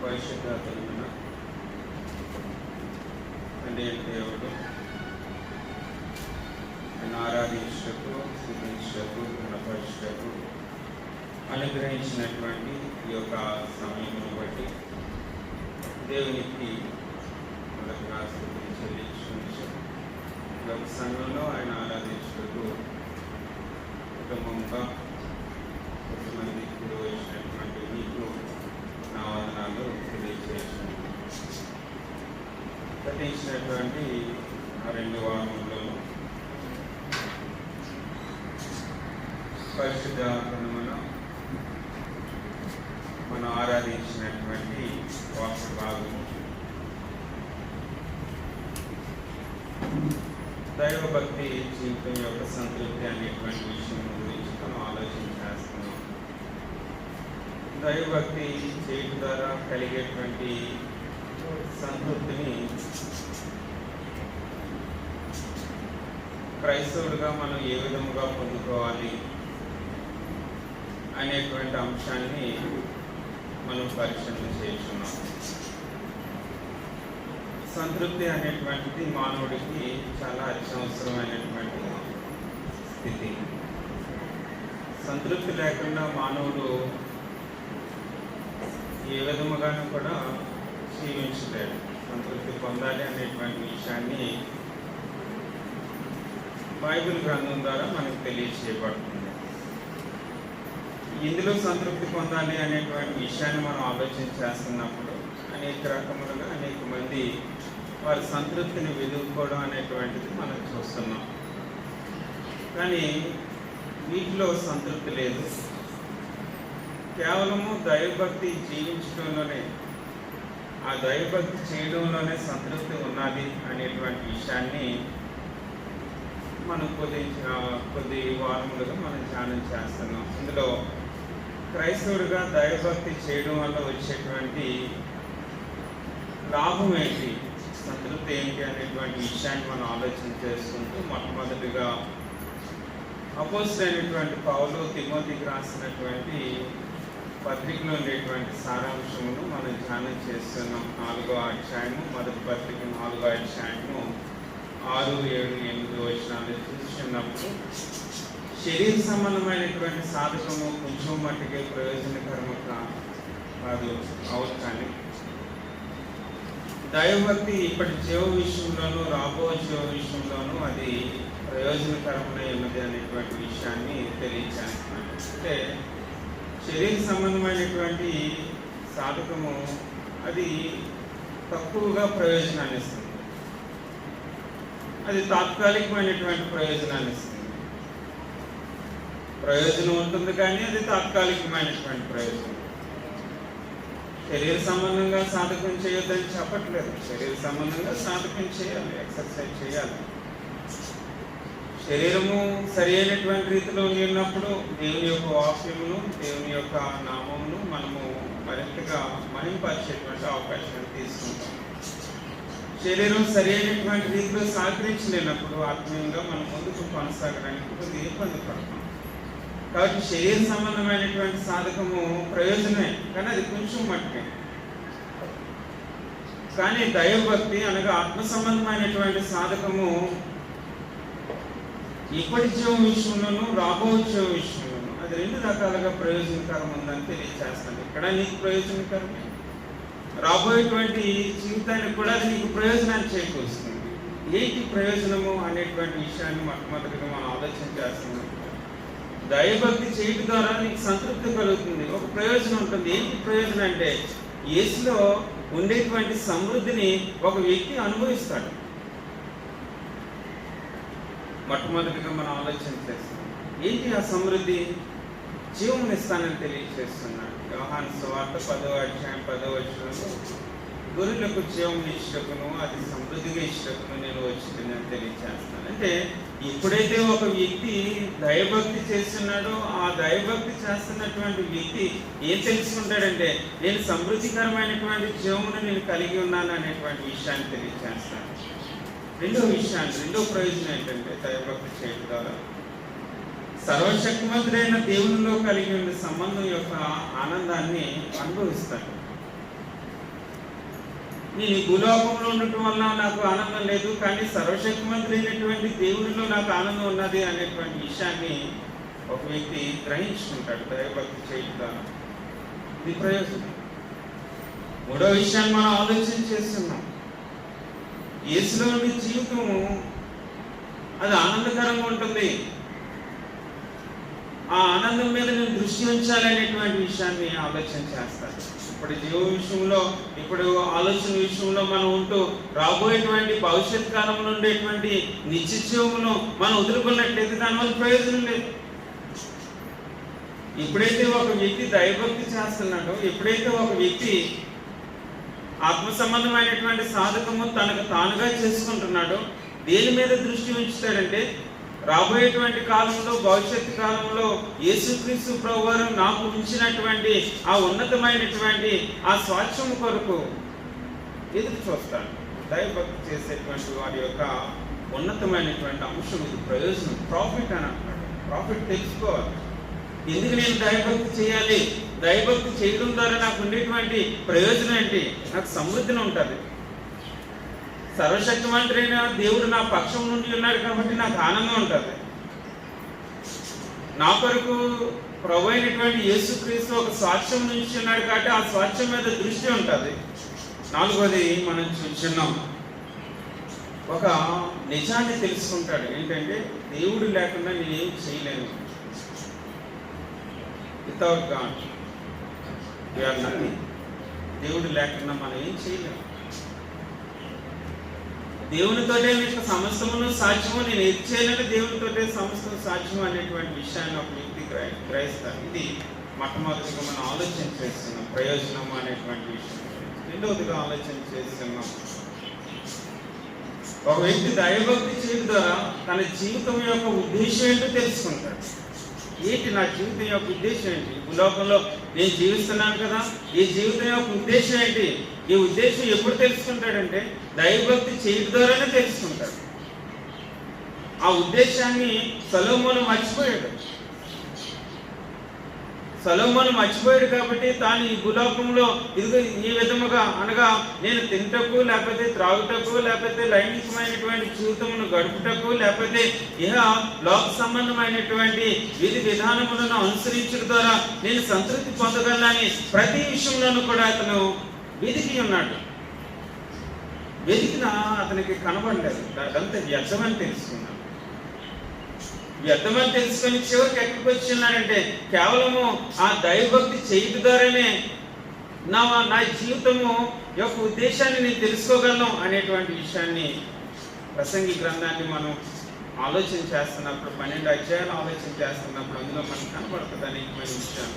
పరిశుద్ధాత్మ తండ్రి దేవుడు నేను ఆరాధించటకు స్థుతించటకు గుణపరచటకు అనుగ్రహించినటువంటి ఈ యొక్క సమయమును బట్టి దేవునికి మొదటగా స్థుతి చెల్లించు. ఈ యొక్క సంఘంలో ఆయన ఆరాధించటకు కుటుంబంగా కొంతమంది ఇప్పుడు వచ్చినటువంటి మీకు నా వందనాలు తెలియజేస్తున్నాను. గతించినటువంటి ఆ 2 వారములలో పరిశుద్ధాత్మను మనం ఆరాధించినటువంటి వాక్య భాగము దైవభక్తి జీవితం యొక్క సంతృప్తి అనేటువంటి విషయం గురించి మనం ఆలోచన చేస్తున్నాం. దైవభక్తి చేయడం ద్వారా కలిగేటువంటి సంతృప్తిని క్రైస్తవుడిగా మనం ఏ విధముగా పొందుకోవాలి అనేటువంటి అంశాన్ని మనం పరిశీలన చేస్తున్నాం. సంతృప్తి అనేటువంటిది మానవుడికి చాలా అత్యవసరమైనటువంటి స్థితి. సంతృప్తి లేకుండా మానవుడు ఏ విధముగానూ కూడా జీవించలేడు. సంతృప్తి పొందాలి అనేటువంటి విషయాన్ని బైబిల్ గ్రంథం ద్వారా మనకు తెలియజేయబడుతుంది. ఇందులో సంతృప్తి పొందాలి అనేటువంటి విషయాన్ని మనం ఆలోచన చేస్తున్నప్పుడు అనేక రకములుగా అనేక మంది వారి సంతృప్తిని వెతుక్కోవడం అనేటువంటిది మనం చూస్తున్నాం. కానీ వీటిలో సంతృప్తి లేదు. కేవలము దైవభక్తి జీవించడంలోనే, ఆ దైవభక్తి చేయడంలోనే సంతృప్తి ఉన్నది అనేటువంటి విషయాన్ని మనం కొద్ది వారములుగా మనం ధ్యానం చేస్తున్నాం. ఇందులో క్రైస్తవుడిగా దైవభక్తి చేయడం వల్ల వచ్చేటువంటి లాభం ఏంటి, సంతృప్తి ఏంటి అనేటువంటి విషయాన్ని మనం ఆలోచన చేసుకుంటూ మొట్టమొదటిగా అపోస్తలుడైనటువంటి పౌలు తిమోతికి రాసినటువంటి పత్రికలో ఉండేటువంటి సారాంశమును మనం ధ్యానం చేస్తున్నాం. 4వ అధ్యాయము, మొదటి పత్రిక 4వ అధ్యాయము 6, 7, 8 వచనాలు చూస్తున్నప్పుడు శరీర సంబంధమైనటువంటి సాధకము కొంచెం మట్టికి ప్రయోజనకరము కాదు అవుతాను. దైవభక్తి ఇప్పటి జీవ విషయంలోనూ రాబో జీవ విషయంలోనూ అది ప్రయోజనకరమై ఉన్నది అనేటువంటి విషయాన్ని తెలియజేస్తున్నాను. అంటే శరీర సంబంధమైనటువంటి సాధకము అది తక్కువగా ప్రయోజనాన్ని ఇస్తుంది. అది తాత్కాలికమైనటువంటి ప్రయోజనాన్ని ఇస్తుంది. ప్రయోజనం ఉంటుంది కానీ అది తాత్కాలికమైనటువంటి ప్రయోజనం. శరీర సంబంధంగా సాధకం చేయొద్దని చెప్పట్లేదు. శరీర సంబంధంగా సాధకం చేయాలి, ఎక్సర్సైజ్ చేయాలి. శరీరము సరి అయినటువంటి రీతిలో ఉన్నప్పుడు దేవుని యొక్క వాక్యమును, దేవుని యొక్క నామమును మనము మరింతగా మహింపరిచేటువంటి అవకాశాన్ని తీసుకుంటాం. శరీరం సరి అయినటువంటి రీతిలో సహకరించలేనప్పుడు ఆత్మీయంగా మనం ముందుకు కొనసాగడానికి కొద్దిగా ఇబ్బంది పడతాం. కాబట్టి శరీర సంబంధమైనటువంటి సాధకము ప్రయోజనమే, కానీ అది కొంచెం మట్టే. కానీ దైవభక్తి అనగా ఆత్మ సంబంధమైనటువంటి సాధకము ఇప్పటి జీవం విషయంలోనూ రాబో జీవం విషయంలోనూ అది 2 రకాలుగా ప్రయోజనకరం ఉందని తెలియజేస్తాను. ఇక్కడ నీకు ప్రయోజనకరమే, రాబోయేటువంటి జీవితానికి కూడా అది నీకు ప్రయోజనాన్ని చేకూరుస్తుంది. ఏంటి ప్రయోజనము అనేటువంటి విషయాన్ని మొట్టమొదటిగా మనం ఆలోచన చేస్తున్నాం. దైవభక్తి చేయడం ద్వారా నీకు సంతృప్తి కలుగుతుంది, ఒక ప్రయోజనం ఉంటుంది. ఏంటి ప్రయోజనం అంటే యేసులో ఉండేటువంటి సమృద్ధిని ఒక వ్యక్తి అనుభవిస్తాడు. మొట్టమొదటిగా మనం ఆలోచన చేస్తున్నాం. ఏంటి ఆ సమృద్ధి? జీవం ఇస్తానని తెలియజేస్తున్నాడు. యోహాను సువార్త 10వ అధ్యాయం 10వ వచనంలో గొర్రెలకు జీవం ఇష్టకును అది సమృద్ధిగా ఇష్టకును నేను వచ్చిందని తెలియజేస్తాను. అంటే ఎప్పుడైతే ఒక వ్యక్తి దైవభక్తి చేస్తున్నాడో ఆ దైవభక్తి చేస్తున్నటువంటి వ్యక్తి ఏం తెలుసుకుంటాడంటే నేను సమృద్ధికరమైనటువంటి జీవమును నేను కలిగి ఉన్నాను అనేటువంటి విషయాన్ని తెలియజేస్తాను. రెండో ప్రయోజనం ఏంటంటే దైవభక్తి చేయడం ద్వారా సర్వశక్తిమంతుడైన దేవునిలో కలిగి ఉన్న సంబంధం యొక్క ఆనందాన్ని అనుభవిస్తాడు. నేను ఈ భూలోకంలో ఉండటం వల్ల నాకు ఆనందం లేదు, కానీ సర్వశక్తిమంతుడు అయినటువంటి దేవుడిలో నాకు ఆనందం ఉన్నది అనేటువంటి విషయాన్ని ఒక వ్యక్తి గ్రహించుకుంటాడు దైవభక్తి చేయడం ద్వారా. ఇది ప్రయోజనం. మూడో విషయాన్ని మనం ఆలోచన చేస్తున్నాం. యేసులో ఉండే జీవితము అది ఆనందకరంగా ఉంటుంది. ఆ ఆనందం మీద నేను దృష్టి ఉంచాలనేటువంటి విషయాన్ని ఆలోచన చేస్తాను. ఇప్పుడు జీవ విషయంలో, ఇప్పుడు ఆలోచన విషయంలో మనం ఉంటూ రాబోయేటువంటి భవిష్యత్ కాలంలో ఉండేటువంటి నిత్య జీవమును మనం వదులుకున్నట్లయితే దానివల్ల ప్రయోజనం లేదు. ఎప్పుడైతే ఒక వ్యక్తి దైవభక్తి చేస్తున్నాడో, ఎప్పుడైతే ఒక వ్యక్తి ఆత్మ సంబంధమైనటువంటి సాధకము తనకు తానుగా చేసుకుంటున్నాడో, దేని మీద దృష్టి ఉంచుతాడంటే రాబోయేటువంటి కాలంలో, భవిష్యత్తు కాలంలో యేసుక్రీస్తు ప్రభువారు నాకు ఉంచినటువంటి ఆ ఉన్నతమైనటువంటి ఆ స్వాస్థ్యము కొరకు ఎదురు చూస్తాడు. దైవభక్తి చేసేటువంటి వారి యొక్క ఉన్నతమైనటువంటి అంశం ఇది, ప్రయోజనం, ప్రాఫిట్ అని అంటున్నాడు. ప్రాఫిట్ తెలుసుకోవాలి. ఎందుకు నేను దైవభక్తి చేయాలి, దైవభక్తి చేయడం ద్వారా నాకు ఉండేటువంటి ప్రయోజనం ఏంటి? నాకు సమృద్ధిని ఉంటుంది. సర్వశక్తిమంతుడైన దేవుడు నా పక్షం నుండి ఉన్నాడు కాబట్టి నాకు ఆనందం ఉంటుంది. నా కొరకు ప్రభు అయినటువంటి యేసుక్రీస్తు ఒక స్వాస్థ్యం నుంచి ఉన్నాడు కాబట్టి ఆ స్వాస్థ్యం మీద దృష్టి ఉంటుంది. నాలుగోది మనం చూస్తున్నాం, ఒక నిజాన్ని తెలుసుకుంటాడు. ఏంటంటే దేవుడు లేకుండా నేనేం చేయలేను. Without God you are nothing. దేవుడు లేకుండా మనం ఏం చేయలేము. దేవునితోటే మీకు సమస్తమును సాధ్యము, నేను ఏది చేయాలంటే దేవునితోటే సమస్తం సాధ్యము అనేటువంటి విషయాన్ని ఒక వ్యక్తి గ్రహిస్తాను. ఇది మొట్టమొదటిగా మనం ఆలోచన చేస్తున్నాం, ప్రయోజనము అనేటువంటి విషయం. రెండవదిగా ఆలోచన చేస్తున్నాం, ఒక వ్యక్తి దైవభక్తి చేయడం ద్వారా తన జీవితం యొక్క ఉద్దేశం ఏంటో తెలుసుకుంటాడు. ఏంటి నా జీవితం యొక్క ఉద్దేశం ఏంటి? భూలోకంలో నేను జీవిస్తున్నాను కదా, ఈ జీవితం యొక్క ఉద్దేశం ఏంటి? ఈ ఉద్దేశం ఎప్పుడు తెలుసుకుంటాడంటే దైవభక్తి చేయడం ద్వారానే తెలుసుకుంటాడు. ఆ ఉద్దేశాన్ని సొలొమోను మర్చిపోయాడు. సొలొమోను మర్చిపోయాడు కాబట్టి తాను ఈ భూలోకంలో ఇదిగో ఈ విధముగా, అనగా నేను తింటకు, లేకపోతే త్రాగుటకు, లేకపోతే లైంగికమైనటువంటి జీవితమును గడుపుటకు, లేకపోతే ఇహ లోక సంబంధమైనటువంటి విధి విధానములను అనుసరించడం ద్వారా నేను సంతృప్తి పొందగలనని ప్రతి విషయంలోనూ కూడా అతను వెతికి ఉన్నాడు. వెతికినా అతనికి కనబడలేదు. అదంతా వ్యర్థమని తెలుసుకున్నాడు. వ్యర్థమని తెలుసుకొని చివరికి ఎక్కడికి వచ్చి ఉన్నాడంటే కేవలము ఆ దైవభక్తి చేయడం ద్వారానే నా జీవితము యొక్క ఉద్దేశాన్ని నేను తెలుసుకోగలను అనేటువంటి విషయాన్ని, ప్రసంగి గ్రంథాన్ని మనం ఆలోచన చేస్తున్నప్పుడు, 12 అధ్యాయాలు ఆలోచన చేస్తున్నప్పుడు అందులో మనకు కనబడుతుంది అనేకమైన విషయాలు.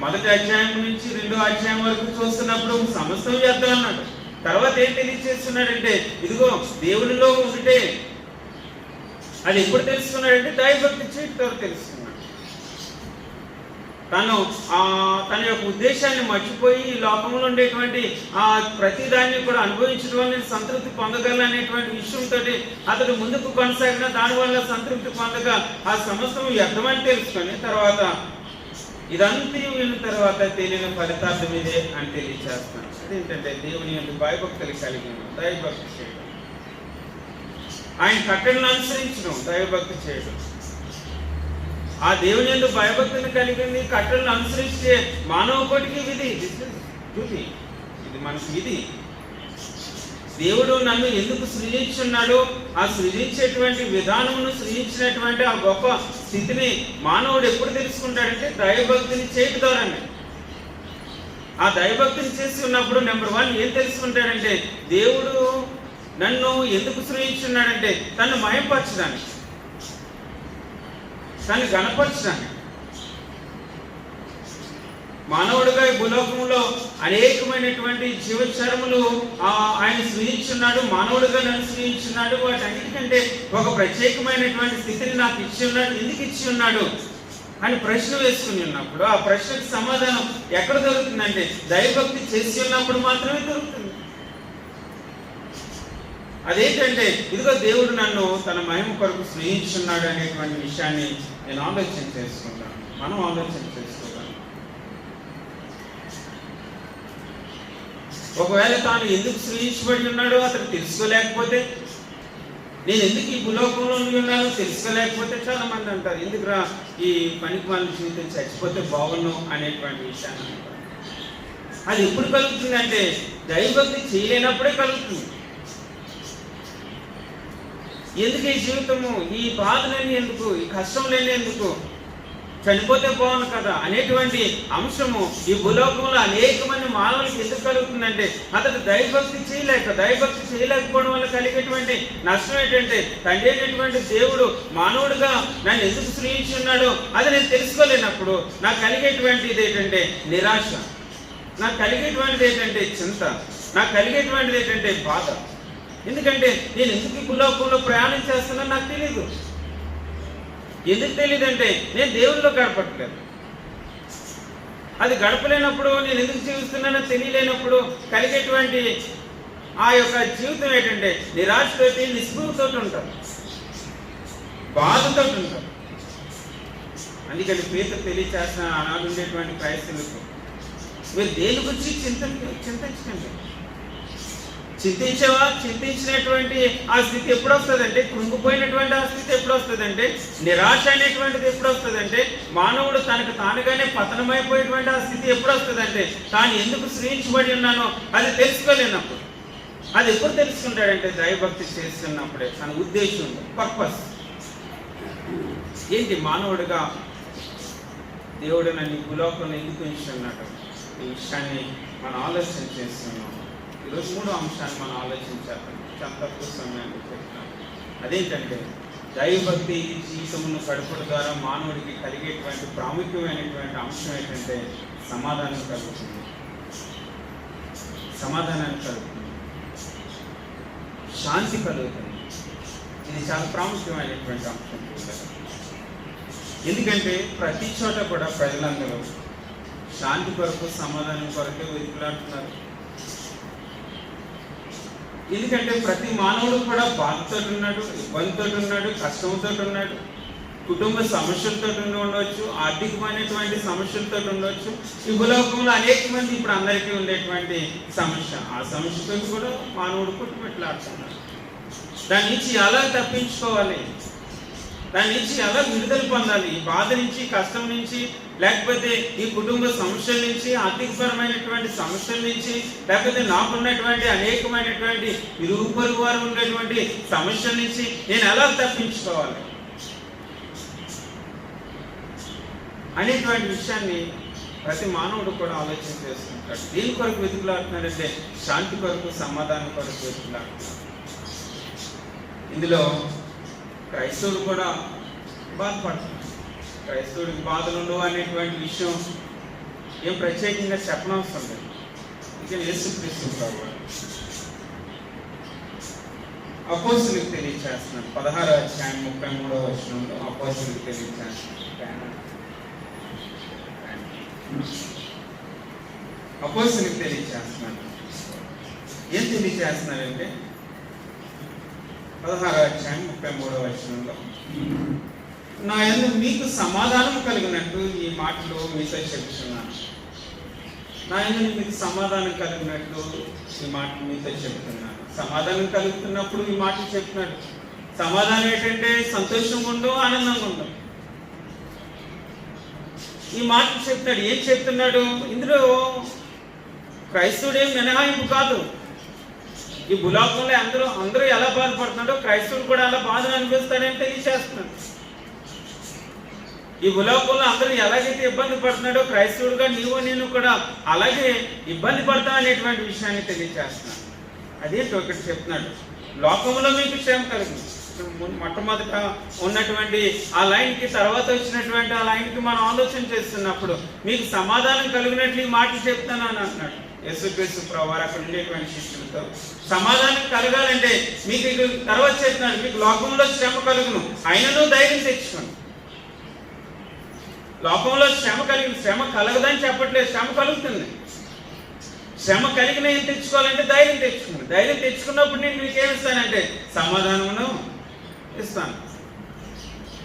మొదటి అధ్యాయం నుంచి 2వ అధ్యాయం వరకు చూస్తున్నప్పుడు సమస్తం వ్యర్థం అన్నాడు. తర్వాత ఏం తెలియజేస్తున్నాడంటే ఇదిగో దేవునిలో ఉంటే అది ఎప్పుడు తెలుసుకున్నాడంటే దైవభక్తి చేయడం తెలుసుకున్నాడు. తన యొక్క ఉద్దేశాన్ని మర్చిపోయి ఈ లోకంలో ఉండేటువంటి ఆ ప్రతిదాన్ని కూడా అనుభవించడం వల్ల సంతృప్తి పొందగలను అనేటువంటి విషయంతో అతడు ముందుకు కొనసాగిన, దానివల్ల సంతృప్తి పొందగా ఆ సమస్తం వ్యర్థమని తెలుసుకొని తర్వాత ఇదంతా విన్న తర్వాత తెలియని ఫలితార్థం ఇదే అని తెలియజేస్తాను. అదేంటంటే దేవుని యొక్క భయభక్తులు కలిగి దైవభక్తి చేయడం, ఆయన కట్టడలను అనుసరించడం, దైవభక్తి చేయడం. ఆ దేవుని యొక్క భయభక్తిని కలిగింది కట్టడలను అనుసరిస్తే మానవ కోటికి విధి, ఇది మనకు విధి. దేవుడు నన్ను ఎందుకు సృజించున్నాడు, ఆ సృజించేటువంటి విధానమును, సృజించినటువంటి ఆ గొప్ప స్థితిని మానవుడు ఎప్పుడు తెలుసుకుంటాడంటే దైవభక్తిని చేయడం ద్వారానే. ఆ దైవభక్తిని చేసి ఉన్నప్పుడు నెంబర్ 1 ఏం తెలుసుకుంటాడంటే దేవుడు నన్ను ఎందుకు సృజించున్నాడంటే తను మయంపరచడానికి, తను గణపరచడానికి. మానవుడిగా ఈ భూలోకంలో అనేకమైనటువంటి జీవచరములు ఆయన సృజించున్నాడు, మానవుడిగా నన్ను సృజించున్నాడు. వాటన్నిటికంటే ఒక ప్రత్యేకమైనటువంటి స్థితిని నాకు ఇచ్చి ఉన్నాడు. ఎందుకు ఇచ్చి ఉన్నాడు అని ప్రశ్న వేసుకుని ఉన్నప్పుడు ఆ ప్రశ్నకు సమాధానం ఎక్కడ దొరుకుతుందంటే దైవభక్తి చేసి ఉన్నప్పుడు మాత్రమే దొరుకుతుంది. అదేంటంటే ఇదిగో దేవుడు నన్ను తన మహిమ కొరకు స్నేహించున్నాడు అనేటువంటి విషయాన్ని నేను ఆలోచన చేసుకుంటాను, మనం ఆలోచన చేసుకోగలం. ఒకవేళ తాను ఎందుకు సృజించబడి ఉన్నాడో అతను తెలుసుకోలేకపోతే, నేను ఎందుకు ఈ భూలోకంలో ఉన్నానో తెలుసుకోలేకపోతే చాలా మంది అంటారు, ఎందుకురా ఈ పనికి వాళ్ళ జీవితం చచ్చిపోతే బాగున్నాం అనేటువంటి విషయాన్ని అంటారు. అది ఎప్పుడు కలుగుతుంది అంటే దైవభక్తి చేయలేనప్పుడే కలుగుతుంది. ఎందుకు ఈ జీవితము, ఈ బాధలన్నీ ఎందుకు, ఈ కష్టంలన్నీ ఎందుకు, చనిపోతే బాగుంది కదా అనేటువంటి అంశము ఈ భూలోకంలో అనేక మంది మానవులకి ఎందుకు కలుగుతుందంటే అతడు దైవభక్తి చేయలేకపోవడం వల్ల కలిగేటువంటి నష్టం ఏంటంటే, తండ్రి అయినటువంటి దేవుడు మానవుడిగా నన్ను ఎందుకు సృజించి ఉన్నాడో అది నేను తెలుసుకోలేనప్పుడు నాకు కలిగేటువంటిది ఏంటంటే నిరాశ, నాకు కలిగేటువంటిది ఏంటంటే చింత, నాకు కలిగేటువంటిది ఏంటంటే బాధ. ఎందుకంటే నేను ఎందుకు ఈ భూలోకంలో ప్రయాణం చేస్తున్నానో నాకు తెలియదు. ఎందుకు తెలియదంటే నేను దేవుల్లో గడపట్లేదు. అది గడపలేనప్పుడు, నేను ఎందుకు జీవిస్తున్నానో తెలియలేనప్పుడు కలిగేటువంటి ఆ యొక్క జీవితం ఏంటంటే నిరాశతోటి, నిస్పృహతో ఉంటారు, బాధతో ఉంటారు. అందుకని పేతురు తెలియచేసిన ఆనాడు ఉండేటువంటి క్రైస్తవులకు, మీరు దేని గురించి చింతించకండి. చింతించినటువంటి ఆ స్థితి ఎప్పుడు వస్తుందంటే, కృంగిపోయినటువంటి ఆ స్థితి ఎప్పుడు వస్తుందంటే, నిరాశ అనేటువంటిది ఎప్పుడు వస్తుందంటే, మానవుడు తనకు తానుగానే పతనమైపోయేటువంటి ఆ స్థితి ఎప్పుడు వస్తుందంటే, తాను ఎందుకు సృజించబడి ఉన్నానో అది తెలుసుకోలేనప్పుడు. అది ఎప్పుడు తెలుసుకుంటాడంటే దైవభక్తి చేస్తున్నప్పుడే. తన ఉద్దేశం, పర్పస్ ఏంటి, మానవుడిగా దేవుడు నన్ను భూలోకంలో ఎందుకు ఉంచున్నాడు, ఈ విషయాన్ని మనం ఆలోచన చేస్తున్నాం. ఈరోజు 3వ అంశాన్ని మనం ఆలోచించాలి. చాలా తక్కువ సమయాన్ని చెప్తాం. అదేంటంటే దైవభక్తి జీవితమును గడపడం ద్వారా మానవుడికి కలిగేటువంటి ప్రాముఖ్యమైనటువంటి అంశం ఏంటంటే సమాధానం కలుగుతుంది. సమాధానాన్ని కలుగుతుంది, శాంతి కలుగుతుంది. ఇది చాలా ప్రాముఖ్యమైనటువంటి అంశం. ఎందుకంటే ప్రతి చోట కూడా ప్రజలందరూ శాంతి కొరకు, సమాధానం కొరకే వెతుకులాడుతున్నారు. ఎందుకంటే ప్రతి మానవుడు కూడా బాధతో ఉన్నాడు, ఇబ్బందితో ఉన్నాడు, కష్టంతో ఉన్నాడు, కుటుంబ సమస్యలతో ఉండవచ్చు, ఆర్థికమైనటువంటి సమస్యలతో ఉండవచ్చు. ఈ భూలోకంలో అనేక మంది ఇప్పుడు అందరికీ ఉండేటువంటి సమస్య, ఆ సమస్యతో కూడా మానవుడు కొట్టుపెట్లాడుతున్నాడు. దాని నుంచి ఎలా తప్పించుకోవాలి, దాని నుంచి ఎలా విడుదల పొందాలి, ఈ బాధ నుంచి, కష్టం నుంచి, లేకపోతే ఈ కుటుంబ సమస్యల నుంచి, ఆర్థికపరమైనటువంటి సమస్యల నుంచి, లేకపోతే నాకున్నటువంటి అనేకమైనటువంటి ఇరుగు పొరుగు వారు ఉన్నటువంటి సమస్యల నుంచి నేను ఎలా తప్పించుకోవాలి అనేటువంటి విషయాన్ని ప్రతి మానవుడు కూడా ఆలోచన చేస్తుంటాడు. దేని కొరకు వెతుకులాడుతున్నాడంటే శాంతి కొరకు, సమాధానం కొరకు వెతుకులాడుతున్నాడు. ఇందులో క్రైస్తవుడు కూడా బాధపడుతున్నాడు. క్రైస్తవుడికి బాధలు ఉండవు అనేటువంటి విషయం ఏం ప్రత్యేకంగా చెప్పనవసరం లేదు. ఇక యేసుక్రీస్తు ప్రభువు అపోస్తలులకు తెలియచేస్తున్నాడు. 16వ అధ్యాయం 33వ వచనంలో అపోస్తలులకు తెలియచేస్తున్నాడు. అపోస్తలులకు తెలియచేస్తున్నాడు. ఏం తెలియచేస్తున్నాడంటే 16వ అధ్యాయం 33వ వచనంలో, నా యందు మీకు సమాధానం కలిగినట్టు ఈ మాటలు మీతో చెప్తున్నాను. నా యందు మీకు సమాధానం కలిగినట్టు ఈ మాటలు మీతో చెప్తున్నాను. సమాధానం కలుగుతున్నప్పుడు ఈ మాటలు చెప్తున్నాడు. సమాధానం ఏంటంటే సంతోషంగా ఉండు, ఆనందంగా ఉండు. ఈ మాటలు చెప్తున్నాడు. ఏం చెప్తున్నాడు? ఇందులో క్రైస్తవుడేం మినహాయింపు కాదు. ఈ భూలోకంలో అందరూ ఎలా బాధపడుతున్నాడో క్రైస్తవుడు కూడా అలా బాధను అనిపిస్తాడని తెలియచేస్తున్నాడు. ఈ భూలోకంలో అందరూ ఎలాగైతే ఇబ్బంది పడుతున్నాడో క్రైస్తవుడుగా నేను కూడా అలాగే ఇబ్బంది పడతా అనేటువంటి విషయాన్ని తెలియచేస్తున్నాడు. అదేంటి ఒకటి చెప్తున్నాడు, లోకంలో మీకు క్షేమ కలుగు. మొట్టమొదట ఉన్నటువంటి ఆ లైన్కి తర్వాత వచ్చినటువంటి ఆ లైన్కి మనం ఆలోచన చేస్తున్నప్పుడు మీకు సమాధానం కలిగినట్లు ఈ మాటలు చెప్తానని అంటున్నాడు యేసుక్రీస్తు ప్రభువారు అక్కడ ఉండేటువంటి శిష్యులతో. సమాధానం కలగాలంటే మీకు తర్వాత చెప్తున్నాడు, మీకు లోకంలో శ్రమ కలుగును, అయినను ధైర్యం తెచ్చుకోండి. లోకంలో శ్రమ కలగదని చెప్పట్లేదు, శ్రమ కలుగుతుంది. శ్రమ కలిగిన ఏం తెచ్చుకోవాలంటే ధైర్యం తెచ్చుకోండి. ధైర్యం తెచ్చుకున్నప్పుడు నేను మీకు ఏమిస్తానంటే సమాధానమును ఇస్తాను.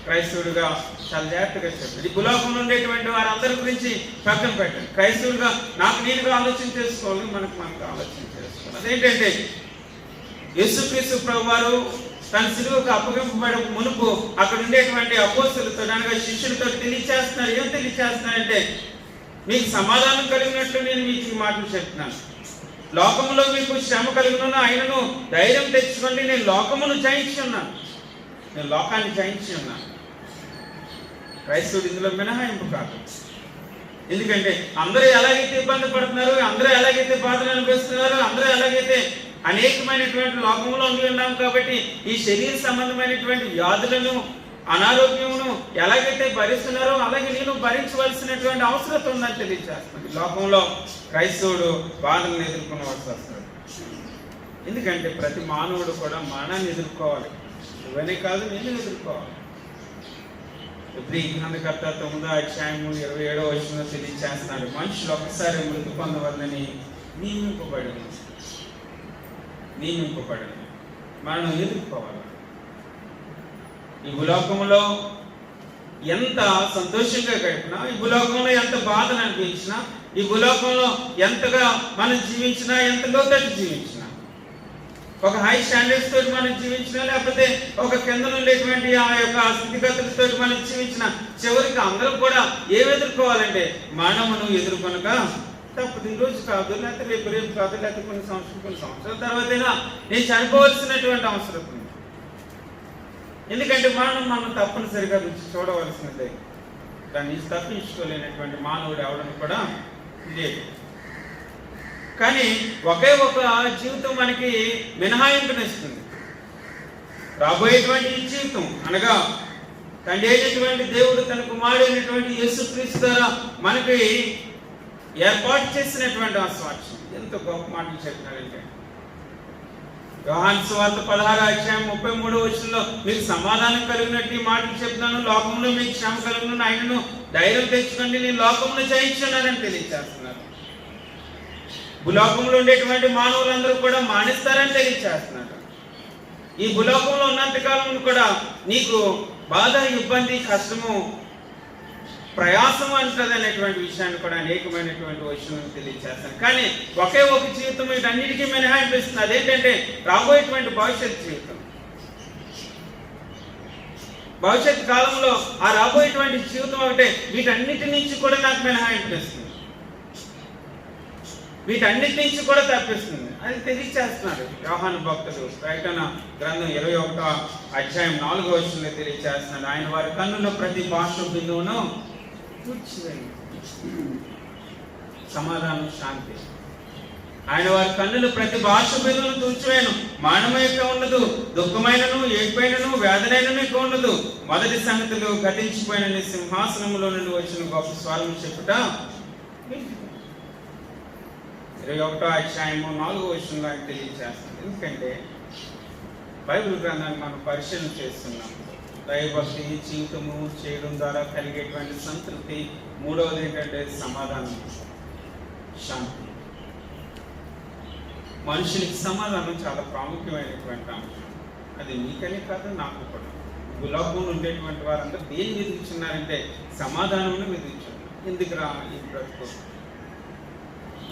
క్రైస్తవుడిగా చాలా జాగ్రత్తగా చెప్పాడు. ఈ భూలోకంలో ఉండేటువంటి వారందరి గురించి పక్కన పెట్టండి. క్రైస్తవులుగా నాకు నేనుగా ఆలోచన చేసుకోవాలి, మనకు ఆలోచన చేసుకోవాలి. అదేంటంటే యేసుక్రీస్తు ప్రభువారు తన సిలువకు అప్పగింపబడే మునుపు అక్కడ ఉండేటువంటి అపోస్తలుతో అనగా శిష్యులతో తెలియచేస్తున్నారు. ఏం తెలియచేస్తున్నారంటే, మీకు సమాధానం కలిగినట్లు నేను మీకు ఈ మాటలు చెప్తున్నాను. లోకంలో మీకు శ్రమ కలిగిన ఆయనను ధైర్యం తెచ్చుకోండి, నేను లోకమును జయించి ఉన్నాను, నేను లోకాన్ని జయించి ఉన్నాను. క్రైస్తవుడు ఇందులో మినహాయింపు కాదు. ఎందుకంటే అందరూ ఎలాగైతే ఇబ్బంది పడుతున్నారు, అందరూ ఎలాగైతే బాధలు అనిపిస్తున్నారు, అందరూ ఎలాగైతే అనేకమైనటువంటి లోకంలో ఉండి ఉన్నాం కాబట్టి ఈ శరీర సంబంధమైనటువంటి వ్యాధులను అనారోగ్యమును ఎలాగైతే భరిస్తున్నారో అలాగే నేను భరించవలసినటువంటి అవసరం ఉందని తెలియజేస్తున్నాను. లోకంలో క్రైస్తవుడు బాధలను ఎదుర్కొనవలసి వస్తాడు. ఎందుకంటే ప్రతి మానవుడు కూడా మరణాన్ని ఎదుర్కోవాలి. నువ్వనే కాదు, నేను ఎదుర్కోవాలి. ఇప్పుడు ఈ గ్రంథకర్త 9వ అధ్యాయము 27వ వచనంలో తెలియజేస్తున్నాడు, మనుషులు ఒకసారి మృతి పొందవలనని నియమింపబడి మనం ఎదుర్కోవాలి. ఈ భూలోకంలో ఎంత సంతోషంగా గడిపినా, ఈ భూలోకంలో ఎంత బాధను అనిపించినా, ఈ భూలోకంలో ఎంతగా మనం జీవించినా, ఎంత లోతట్టు జీవించినా, ఒక హై స్టాండర్డ్స్ తోటి మనం జీవించినా, లేకపోతే ఒక కింద ఉండేటువంటి ఆ యొక్క స్థితిగతులతో మనం జీవించిన, చివరికి అందరం కూడా ఏం ఎదుర్కోవాలంటే మరణమును ఎదుర్కొనక తప్పదు. ఈ రోజు కాదు, లేకపోతే రేపు కాదు, లేకపోతే కొన్ని సంవత్సరాల తర్వాతైనా నేను చనిపోవలసినటువంటి అవసరం ఉంది. ఎందుకంటే మనం తప్పనిసరిగా రుచి చూడవలసినదే. దాన్ని తప్పించుకోలేనటువంటి మానవుడు ఎవడని కూడా లేదు. కానీ ఒకే ఒక జీవితం మనకి మినహాయింపునిస్తుంది. రాబోయేటువంటి ఈ జీవితం అనగా తండ్రి అయినటువంటి దేవుడు తన కుమారుడైనటువంటి యేసుక్రీస్తు ద్వారా మనకి ఏర్పాటు చేసినటువంటి ఆ సాక్ష్యం ఎంత గొప్ప మాటలు చెప్పినారంటే, యోహాను సువార్త 16వ అధ్యాయం 33వ వచనంలో మీకు సమాధానం కలిగినట్టు ఈ మాటలు చెప్తున్నాను, లోకంలో మీకు శ్రమ కలిగిన ఆయనను ధైర్యం తెచ్చుకోండి, నేను లోకంలో జయించున్నానని తెలియజేస్తున్నారు. భూలోకంలో ఉండేటువంటి మానవులందరూ కూడా మానేస్తారని తెలియజేస్తున్నారు. ఈ భూలోకంలో ఉన్నంతకాలం కూడా నీకు బాధ, ఇబ్బంది, కష్టము, ప్రయాసం అంటది అనేటువంటి విషయాన్ని కూడా అనేకమైనటువంటి విషయాలను తెలియజేస్తాను. కానీ ఒకే ఒక జీవితం వీటన్నిటికీ మినహాయింపిస్తుంది. అదేంటంటే రాబోయేటువంటి భవిష్యత్ జీవితం. భవిష్యత్ కాలంలో ఆ రాబోయేటువంటి జీవితం ఒకటే వీటన్నిటి నుంచి కూడా నాకు మినహాయింపిస్తుంది, వీటన్నిటి నుంచి కూడా తప్పిస్తుంది అని తెలియజేస్తున్నాడు యోహాను భక్తుడు. ప్రకటన గ్రంథం 21వ అధ్యాయం 4వ వచనంలో తెలియజేస్తున్నాడు, ఆయన వారి కన్నుల ప్రతి భాష బిందువును సమాధానం, శాంతి. ఆయన వారి కన్నులు ప్రతి భాష బిందువును తూర్చివేయను, మరణమైక ఉండదు, దుఃఖమైనను, ఏడ్పైనను, వేదనైనను ఇక ఉండదు, మొదటి సంగతులు గతించిపోయిన సింహాసనంలో నుండి వచ్చిన గొప్ప స్వరం చెప్పుట. 21వ అధ్యాయము 4వ వచనంలో ఆయన తెలియజేస్తుంది. ఎందుకంటే బైబిల్ గ్రంథాన్ని మనం పరిశీలన చేస్తున్నాం. దైవభక్తి జీవితము చేయడం ద్వారా కలిగేటువంటి సంతృప్తి. మూడవది ఏంటంటే సమాధానం, శాంతి. మనుషునికి సమాధానం చాలా ప్రాముఖ్యమైనటువంటి అంశం. అది మీకనే కాదు, నాకు కూడా. భూలోకంలో ఉండేటువంటి వారందరూ దేన్ని వెతుకుతున్నారంటే సమాధానం వెతుకుతున్నారు. ఎందుకు రా ఈ బ్రతుకు,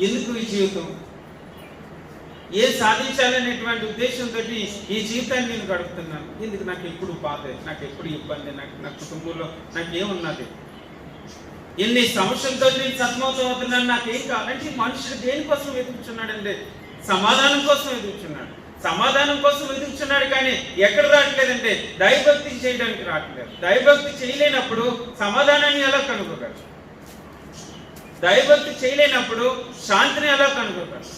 ఎందుకు ఈ జీవితం, ఏం సాధించాలనేటువంటి ఉద్దేశంతో ఈ జీవితాన్ని నేను గడుపుతున్నాను. ఎందుకు నాకు ఎప్పుడు బాధ, నాకు ఎప్పుడు ఇబ్బంది, నా కుటుంబంలో నాకేమున్నది, ఎన్ని సమస్యలతో నేను సతమతం అవుతున్నాను, నాకేం కావాలంటే మనుషుడు దేనికోసం వెతుకుతున్నాడంటే సమాధానం కోసం వెతుకుతున్నాడు. సమాధానం కోసం వెతుకుతున్నాడు, కానీ ఎక్కడ రావట్లేదంటే దైవభక్తి చేయడానికి రావట్లేదు. దైవభక్తి చేయలేనప్పుడు సమాధానాన్ని ఎలా కనుగోగలరు? దైవభక్తి చేయలేనప్పుడు శాంతిని ఎలా కనుగోగలరు?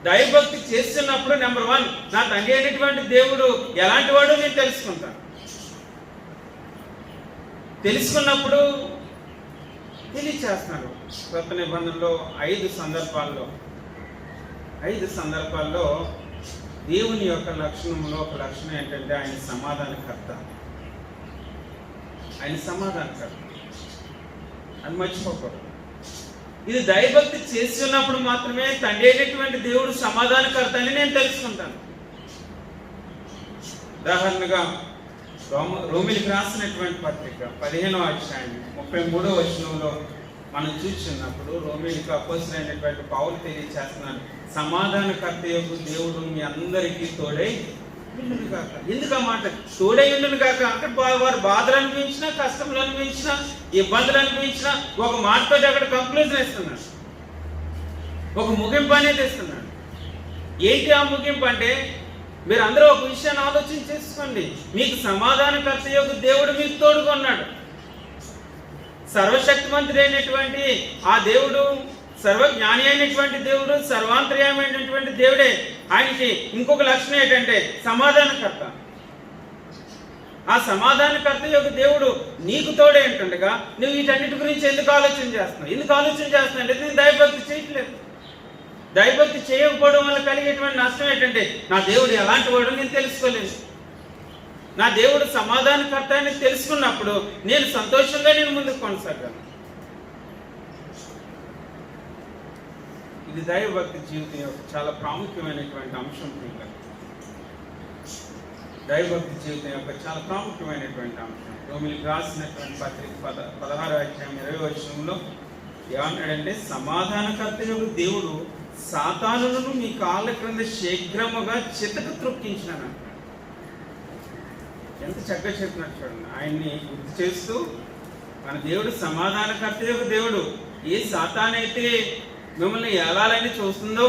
దైవభక్తి చేస్తున్నప్పుడు నెంబర్ 1 నా తండ్రి అయినటువంటి దేవుడు ఎలాంటి వాడో నేను తెలుసుకుంటాను. తెలుసుకున్నప్పుడు తెలియచేస్తున్నాడు. కొత్త నిబంధనలో 5 సందర్భాల్లో దేవుని యొక్క లక్షణంలో ఒక లక్షణం ఏంటంటే ఆయన సమాధానకర్త. అని మర్చిపోకూడదు. ఇది దైవభక్తి చేస్తున్నప్పుడు మాత్రమే తండ్రి అయినటువంటి దేవుడు సమాధానకర్త అని నేను తెలుసుకుంటాను. ఉదాహరణగా రోమిలికి రాసినటువంటి పత్రిక 15వ అధ్యాయం 33వ వచనంలో మనం చూస్తున్నప్పుడు రోమిలికి అపోస్తలుడైనటువంటి పౌలు తెలియచేస్తున్నాడు, సమాధానకర్త యొక్క దేవుడు మీ అందరికీ తోడై ఉండును గాక. ఎందుకు ఆ మాట తోడై ఉండును గాక? అక్కడ వారు బాధలు అనిపించినా, కష్టములు అనిపించినా, ఇబ్బందులు అనిపించినా ఒక మాటతో అక్కడ కంక్లూజన్ ఇస్తున్నాడు, ఒక ముగింపు అనేది ఇస్తున్నాడు. ఏంటి ఆ ముగింపు అంటే, మీరు అందరూ ఒక విషయాన్ని ఆలోచన చేసుకోండి, మీకు సమాధానకర్త యొక్క దేవుడు మీకు తోడుగా ఉన్నాడు. సర్వశక్తిమంతుడు అయినటువంటి ఆ దేవుడు, సర్వజ్ఞాని అయినటువంటి దేవుడు, సర్వాంతర్యమైనటువంటి దేవుడే. ఆయనకి ఇంకొక లక్షణం ఏంటంటే సమాధానకర్త. ఆ సమాధానకర్త యొక్క దేవుడు నీకు తోడే ఉంటుండగా నువ్వు వీటన్నిటి గురించి ఎందుకు ఆలోచన చేస్తున్నావు? ఎందుకు ఆలోచన చేస్తున్నావు అంటే నేను దైవభక్తి చేయట్లేదు. దైవభక్తి చేయకపోవడం వల్ల కలిగేటువంటి నష్టం ఏంటంటే నా దేవుడు ఎలాంటి వాడు నేను తెలుసుకోలేదు. నా దేవుడు సమాధానకర్త అని తెలుసుకున్నప్పుడు నేను సంతోషంగా ముందుకు కొనసాగాను. ఇది దైవభక్తి జీవితం యొక్క చాలా ప్రాముఖ్యమైనటువంటి అంశం. దైవభక్తి జీవితం యొక్క చాలా ప్రాముఖ్యమైనటువంటి అంశం. రోమిలికి రాసినటువంటి పత్రిక 16వ అధ్యాయం 20వ వచనంలో ఏమన్నాడంటే, సమాధానకర్త యొక్క దేవుడు సాతానులను మీ కాళ్ళ క్రింద శీఘ్రముగా చితక త్రొక్కించినాను. ఎంత చక్కగా చెప్పినట్టు చూడండి. ఆయన్ని గుర్తు చేస్తూ మన దేవుడు సమాధానకర్త యొక్క దేవుడు. ఏ సాతానైతే మిమ్మల్ని ఏలాలని చూస్తుందో,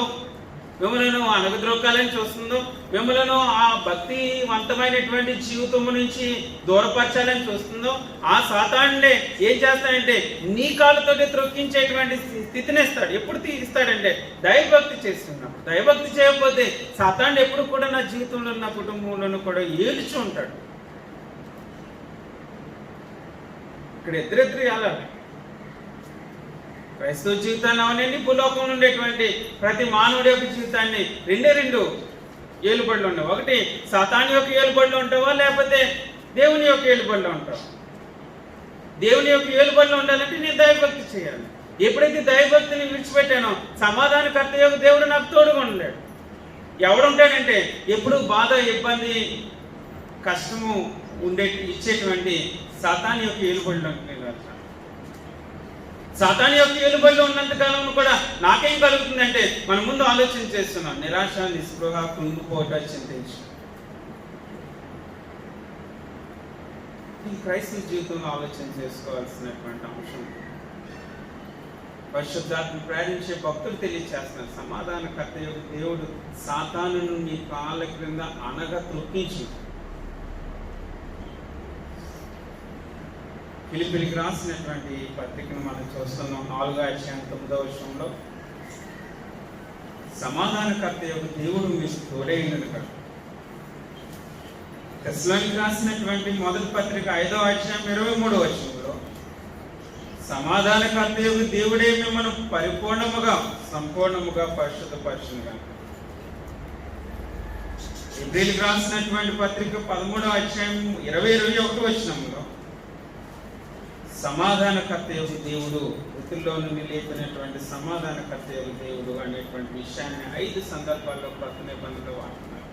మిమ్మల్ని అణగద్రోకాలని చూస్తుందో, మిమ్మల్ని ఆ భక్తివంతమైనటువంటి జీవితం నుంచి దూరపరచాలని చూస్తుందో, ఆ సాతానుడే ఏం చేస్తాడంటే నీ కాళ్ళతోటి త్రొక్కించేటువంటి స్థితిని ఇస్తాడు. ఎప్పుడు ఇస్తాడంటే దైవభక్తి చేస్తున్నప్పుడు. దైవభక్తి చేయకపోతే సాతానుడు ఎప్పుడు కూడా నా జీవితంలో, నా కుటుంబంలోనూ కూడా ఏడుచు ఉంటాడు. ఇక్కడ ఇద్దరిద్దరు వెళ్ళాలి. క్రైస్తవ జీవితాన్ని అవనండి, భూలోకంలో ఉండేటువంటి ప్రతి మానవుడి యొక్క జీవితాన్ని రెండు ఏలుబడులు ఉండవు. ఒకటి సాతాను యొక్క ఏలుబడిలో ఉంటావా, లేకపోతే దేవుని యొక్క ఏలుబడిలో ఉంటావా? దేవుని యొక్క ఏలుబడిలో ఉండాలంటే నేను దైవభక్తి చేయాలి. ఎప్పుడైతే దైవభక్తిని విడిచిపెట్టానో సమాధానకర్త యొక్క దేవుడు నాకు తోడుగా ఉండలేడు. ఎవడుంటాడంటే ఎప్పుడు బాధ, ఇబ్బంది, కష్టము ఇచ్చేటువంటి సాతాను యొక్క ఏలుబడిలో సాతాను యొక్క ఏలుబడిలో ఉన్నంత కాలం కూడా నాకేం కలుగుతుందంటే మనం ముందు ఆలోచన చేస్తున్నాం. నిరాశ, నిస్పృహ, కుంగిపోట, చింతించు. ఈ క్రైస్తవ జీవితంలో ఆలోచన చేసుకోవాల్సినటువంటి అంశం. పరిశుద్ధాత్మ ప్రేరించే భక్తులు తెలియచేస్తున్నారు, సమాధానకర్త యొక్క దేవుడు సాతానును మీ కాళ్ళ క్రింద అనగా త్రొక్కించు. ఫిలిప్పీలకు రాసినటువంటి పత్రికను మనం చూస్తున్నాం. 4వ అధ్యాయం 9వ వచనంలో సమాధానకర్త యొక్క దేవుడు మీకు తోడై ఉండును గాక. తెస్సలోనికీయులకు రాసినటువంటి మొదటి పత్రిక 5వ అధ్యాయం 23వ వచనంలో సమాధానకర్త యొక్క దేవుడే మిమ్మల్ని పరిపూర్ణముగా, సంపూర్ణముగా పరిశుద్ధపరచును గాక. హెబ్రీయులకు రాసినటువంటి పత్రిక 13వ అధ్యాయం 20-21వ వచనంలో సమాధానకర్త యొక్క దేవుడు, వృత్తుల్లో నుండి లేపినటువంటి సమాధానకర్త యొక్క దేవుడు అనేటువంటి విషయాన్ని 5 సందర్భాల్లో కొత్త నిబంధనలో వాడుతున్నారు.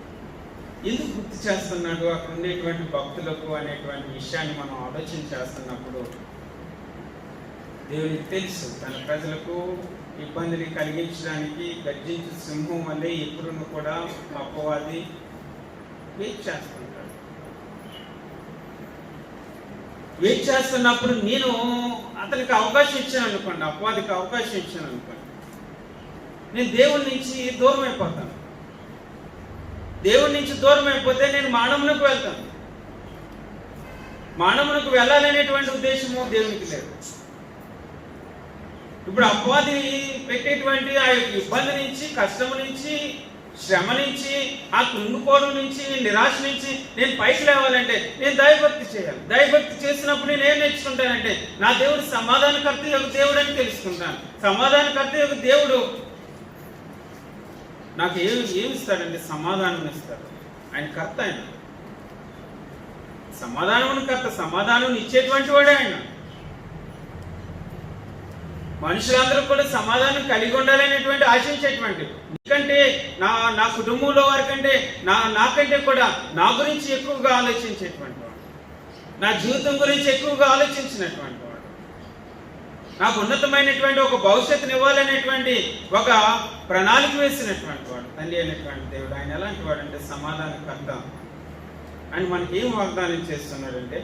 ఎందుకు గుర్తు చేస్తున్నాడు అక్కడ ఉండేటువంటి భక్తులకు అనేటువంటి విషయాన్ని మనం ఆలోచన చేస్తున్నప్పుడు దేవునికి తెలుసు తన ప్రజలకు ఇబ్బందిని కలిగించడానికి గర్జించు సింహం వల్లే ఎప్పుడును కూడా అపవాది వెయిట్ చేస్తుంటాడు. వెయిట్ చేస్తున్నప్పుడు నేను అతనికి అవకాశం ఇచ్చాను అనుకోండి, అపవాదికి అవకాశం ఇచ్చాను అనుకోండి, నేను దేవుడి నుంచి దూరం అయిపోతాను. దేవుడి నుంచి దూరం అయిపోతే నేను మానవునికి వెళ్తాను. మానవునికి వెళ్ళాలనేటువంటి ఉద్దేశము దేవునికి లేదు. ఇప్పుడు అపవాది పెట్టేటువంటి ఆ ఇబ్బంది నుంచి, కష్టం నుంచి, శ్రమ నుంచి, ఆ కృంగిపోవడం నుంచి, నిరాశ నుంచి నేను పైకి లేవాలంటే నేను దైవభక్తి చేయాలి. దైవభక్తి చేసినప్పుడు నేను ఏం నేర్చుకుంటానంటే నా దేవుడు సమాధానకర్త యొక్క దేవుడు అని తెలుసుకుంటాను. సమాధానకర్త యొక్క దేవుడు నాకు ఏమి ఇస్తాడంటే సమాధానం ఇస్తాడు. ఆయన కర్త. ఆయన సమాధానం కర్త, సమాధానం ఇచ్చేటువంటి వాడే ఆయన. మనుషులందరూ కూడా సమాధానం కలిగి ఉండాలనేటువంటి ఆశించేటువంటి, ఎందుకంటే నా కుటుంబంలో వారికంటే నాకంటే కూడా నా గురించి ఎక్కువగా ఆలోచించేటువంటి వాడు. నా జీవితం గురించి ఎక్కువగా ఆలోచించినటువంటి వాడు, నాకు ఉన్నతమైనటువంటి ఒక భవిష్యత్తుని ఇవ్వాలనేటువంటి ఒక ప్రణాళిక వేసినటువంటి వాడు తండ్రి అయినటువంటి దేవుడు. ఆయన ఎలాంటి వాడు అంటే సమాధానకర్త. ఆయన మనకి ఏం వాగ్దానం చేస్తున్నాడంటే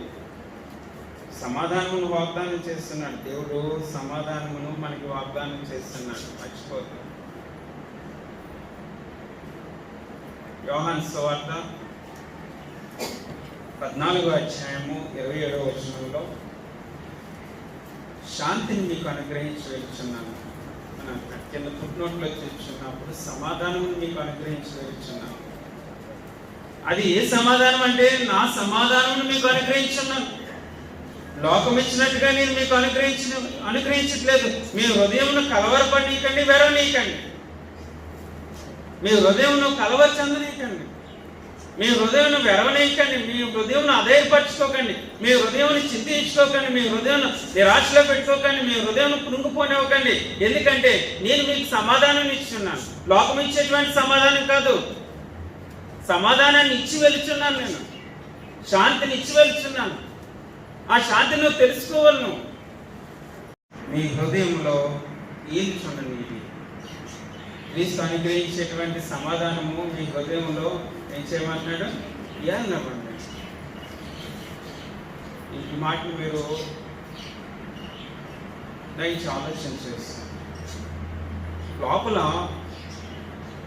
సమాధానమును వాగ్దానం చేస్తున్నాడు. దేవుడు సమాధానమును మనకి వాగ్దానం చేస్తున్నాడు, మర్చిపోతాడు. యోహాను సువార్త 14వ అధ్యాయము 27వ వచనంలో శాంతిని మీకు అనుగ్రహించి వెళ్తున్నాను అని అంటాడు. కింద ఫుట్నోట్లో చూస్తున్నప్పుడు సమాధానమును మీకు అనుగ్రహించి వెళ్తున్నాను. అది ఏ సమాధానం అంటే నా సమాధానమును మీకు అనుగ్రహించున్నాను. లోకం ఇచ్చినట్టుగా నేను మీకు అనుగ్రహించట్లేదు. మీ హృదయమును కలవరపడనీయకండి, వెరవనీయకండి. మీ హృదయమును కలవర చెందనీయకండి, మీ హృదయం వెరవనీయకండి, మీ హృదయం అధైర్యపరచుకోకండి, మీ హృదయం చింతించుకోకండి, మీ హృదయం నిరాశలో పెట్టుకోకండి, మీ హృదయం కృంగిపోనివ్వకండి. ఎందుకంటే నేను మీకు సమాధానం ఇచ్చున్నాను. లోకం ఇచ్చేటువంటి సమాధానం కాదు, సమాధానాన్ని ఇచ్చి వెళుచున్నాను. నేను శాంతిని ఇచ్చి వెళుచున్నాను. ఆ శాంతిని నువ్వు తెలుసుకోవాలి. నువ్వు మీ హృదయంలో ఏది చూడండి. ఇది క్రీస్తు అనుగ్రహించేటువంటి సమాధానము మీ హృదయంలో ఏం చేయమంటున్నాడు? ఏమన్నాడు? ఈ మాటలు మీరు దయచి ఆలోచన చేస్తారు. లోపల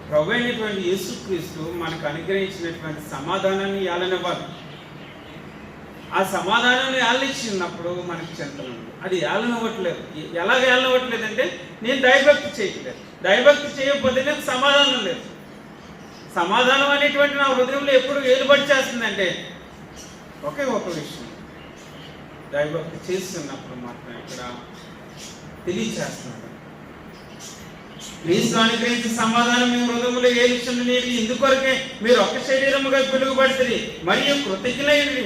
ప్రభు అయినటువంటి యేసుక్రీస్తు మనకు అనుగ్రహించినటువంటి సమాధానాన్ని ఏలనివ్వాలి. ఆ సమాధానాన్ని ఏలనిచ్చినప్పుడు మనకి చింతన ఉంది. అది ఏలనివ్వట్లేదు. ఎలాగ ఏలనివ్వట్లేదు అంటే నేను దైవభక్తి చేయట్లేదు. దైవభక్తి చేయకపోతే నాకు సమాధానం లేదు. సమాధానం అనేటువంటి నా హృదయంలో ఎప్పుడు ఏలుబడి చేస్తుందంటే ఒకే ఒక విషయం, దైవభక్తి చేస్తున్నప్పుడు మాత్రం ఇక్కడ తెలియచేస్తున్నాడు. క్రీస్తు అనుగ్రహించిన సమాధానం మీ హృదయంలో ఏలుచుండి నీరు ఇందుకొరకే మీరు ఒక్క శరీరముగా పిలువబడుతుంది. మరియు కృతజ్ఞులైనది,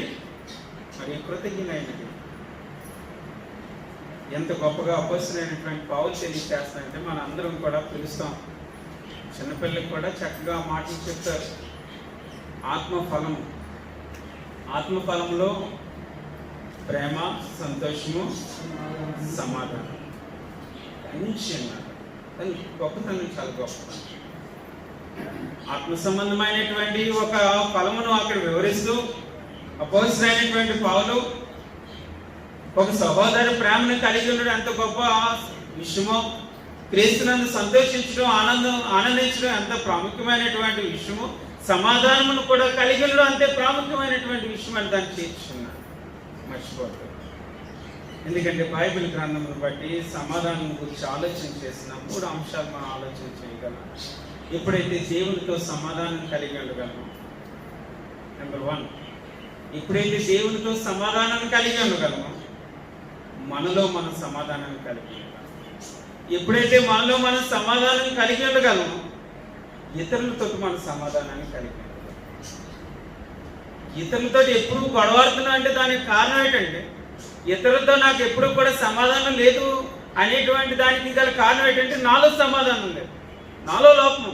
మరియు కృతజ్ఞులైనది. ఎంత గొప్పగా అపస్తుడైనటువంటి పౌలు తెలియచేస్తానంటే మన అందరం కూడా పిలుస్తాం. చిన్నపిల్లలకు కూడా చక్కగా మాటలు చెప్తారు. ఆత్మఫలము, ఆత్మఫలంలో ప్రేమ, సంతోషము, సమాధానం మంచి అన్నారు. గొప్పతనం చాలా గొప్పతనం. ఆత్మ సంబంధమైనటువంటి ఒక ఫలమును అక్కడ వివరిస్తూ అపోస్తలుడైనటువంటి పౌలు ఒక సహోదర ప్రేమను కలిగి ఉండడం ఎంత గొప్ప విషయమో, క్రీస్తునందు సంతోషించడం, ఆనందించడం ఎంత ప్రాముఖ్యమైనటువంటి విషయమో, సమాధానమును కూడా కలిగి ఉండడం అంతే ప్రాముఖ్యమైనటువంటి విషయం అని దాన్ని చేర్చున్నాడు. మర్చిపోతాడు. ఎందుకంటే బైబిల్ గ్రంథమును బట్టి సమాధానం గురించి ఆలోచన చేసిన 3 అంశాలు మనం ఆలోచన చేయగలం. ఎప్పుడైతే దేవునితో సమాధానం కలిగి ఉండగలమో, నెంబర్ 1, ఎప్పుడైతే దేవునితో సమాధానం కలిగి ఉండగలమో మనలో మనం సమాధానాన్ని కలిగి ఉండగలం. ఎప్పుడైతే మనలో మనం సమాధానం కలిగి ఉండగలమో ఇతరులతో మనం సమాధానాన్ని కలిగి ఉండగలం. ఇతరులతో ఎప్పుడు గొడవాడుతున్నా అంటే దానికి కారణం ఏంటంటే ఇతరులతో నాకు ఎప్పుడు కూడా సమాధానం లేదు అనేటువంటి దానికి గల కారణం ఏంటంటే నాలో సమాధానం లేదు, నాలో లోపం,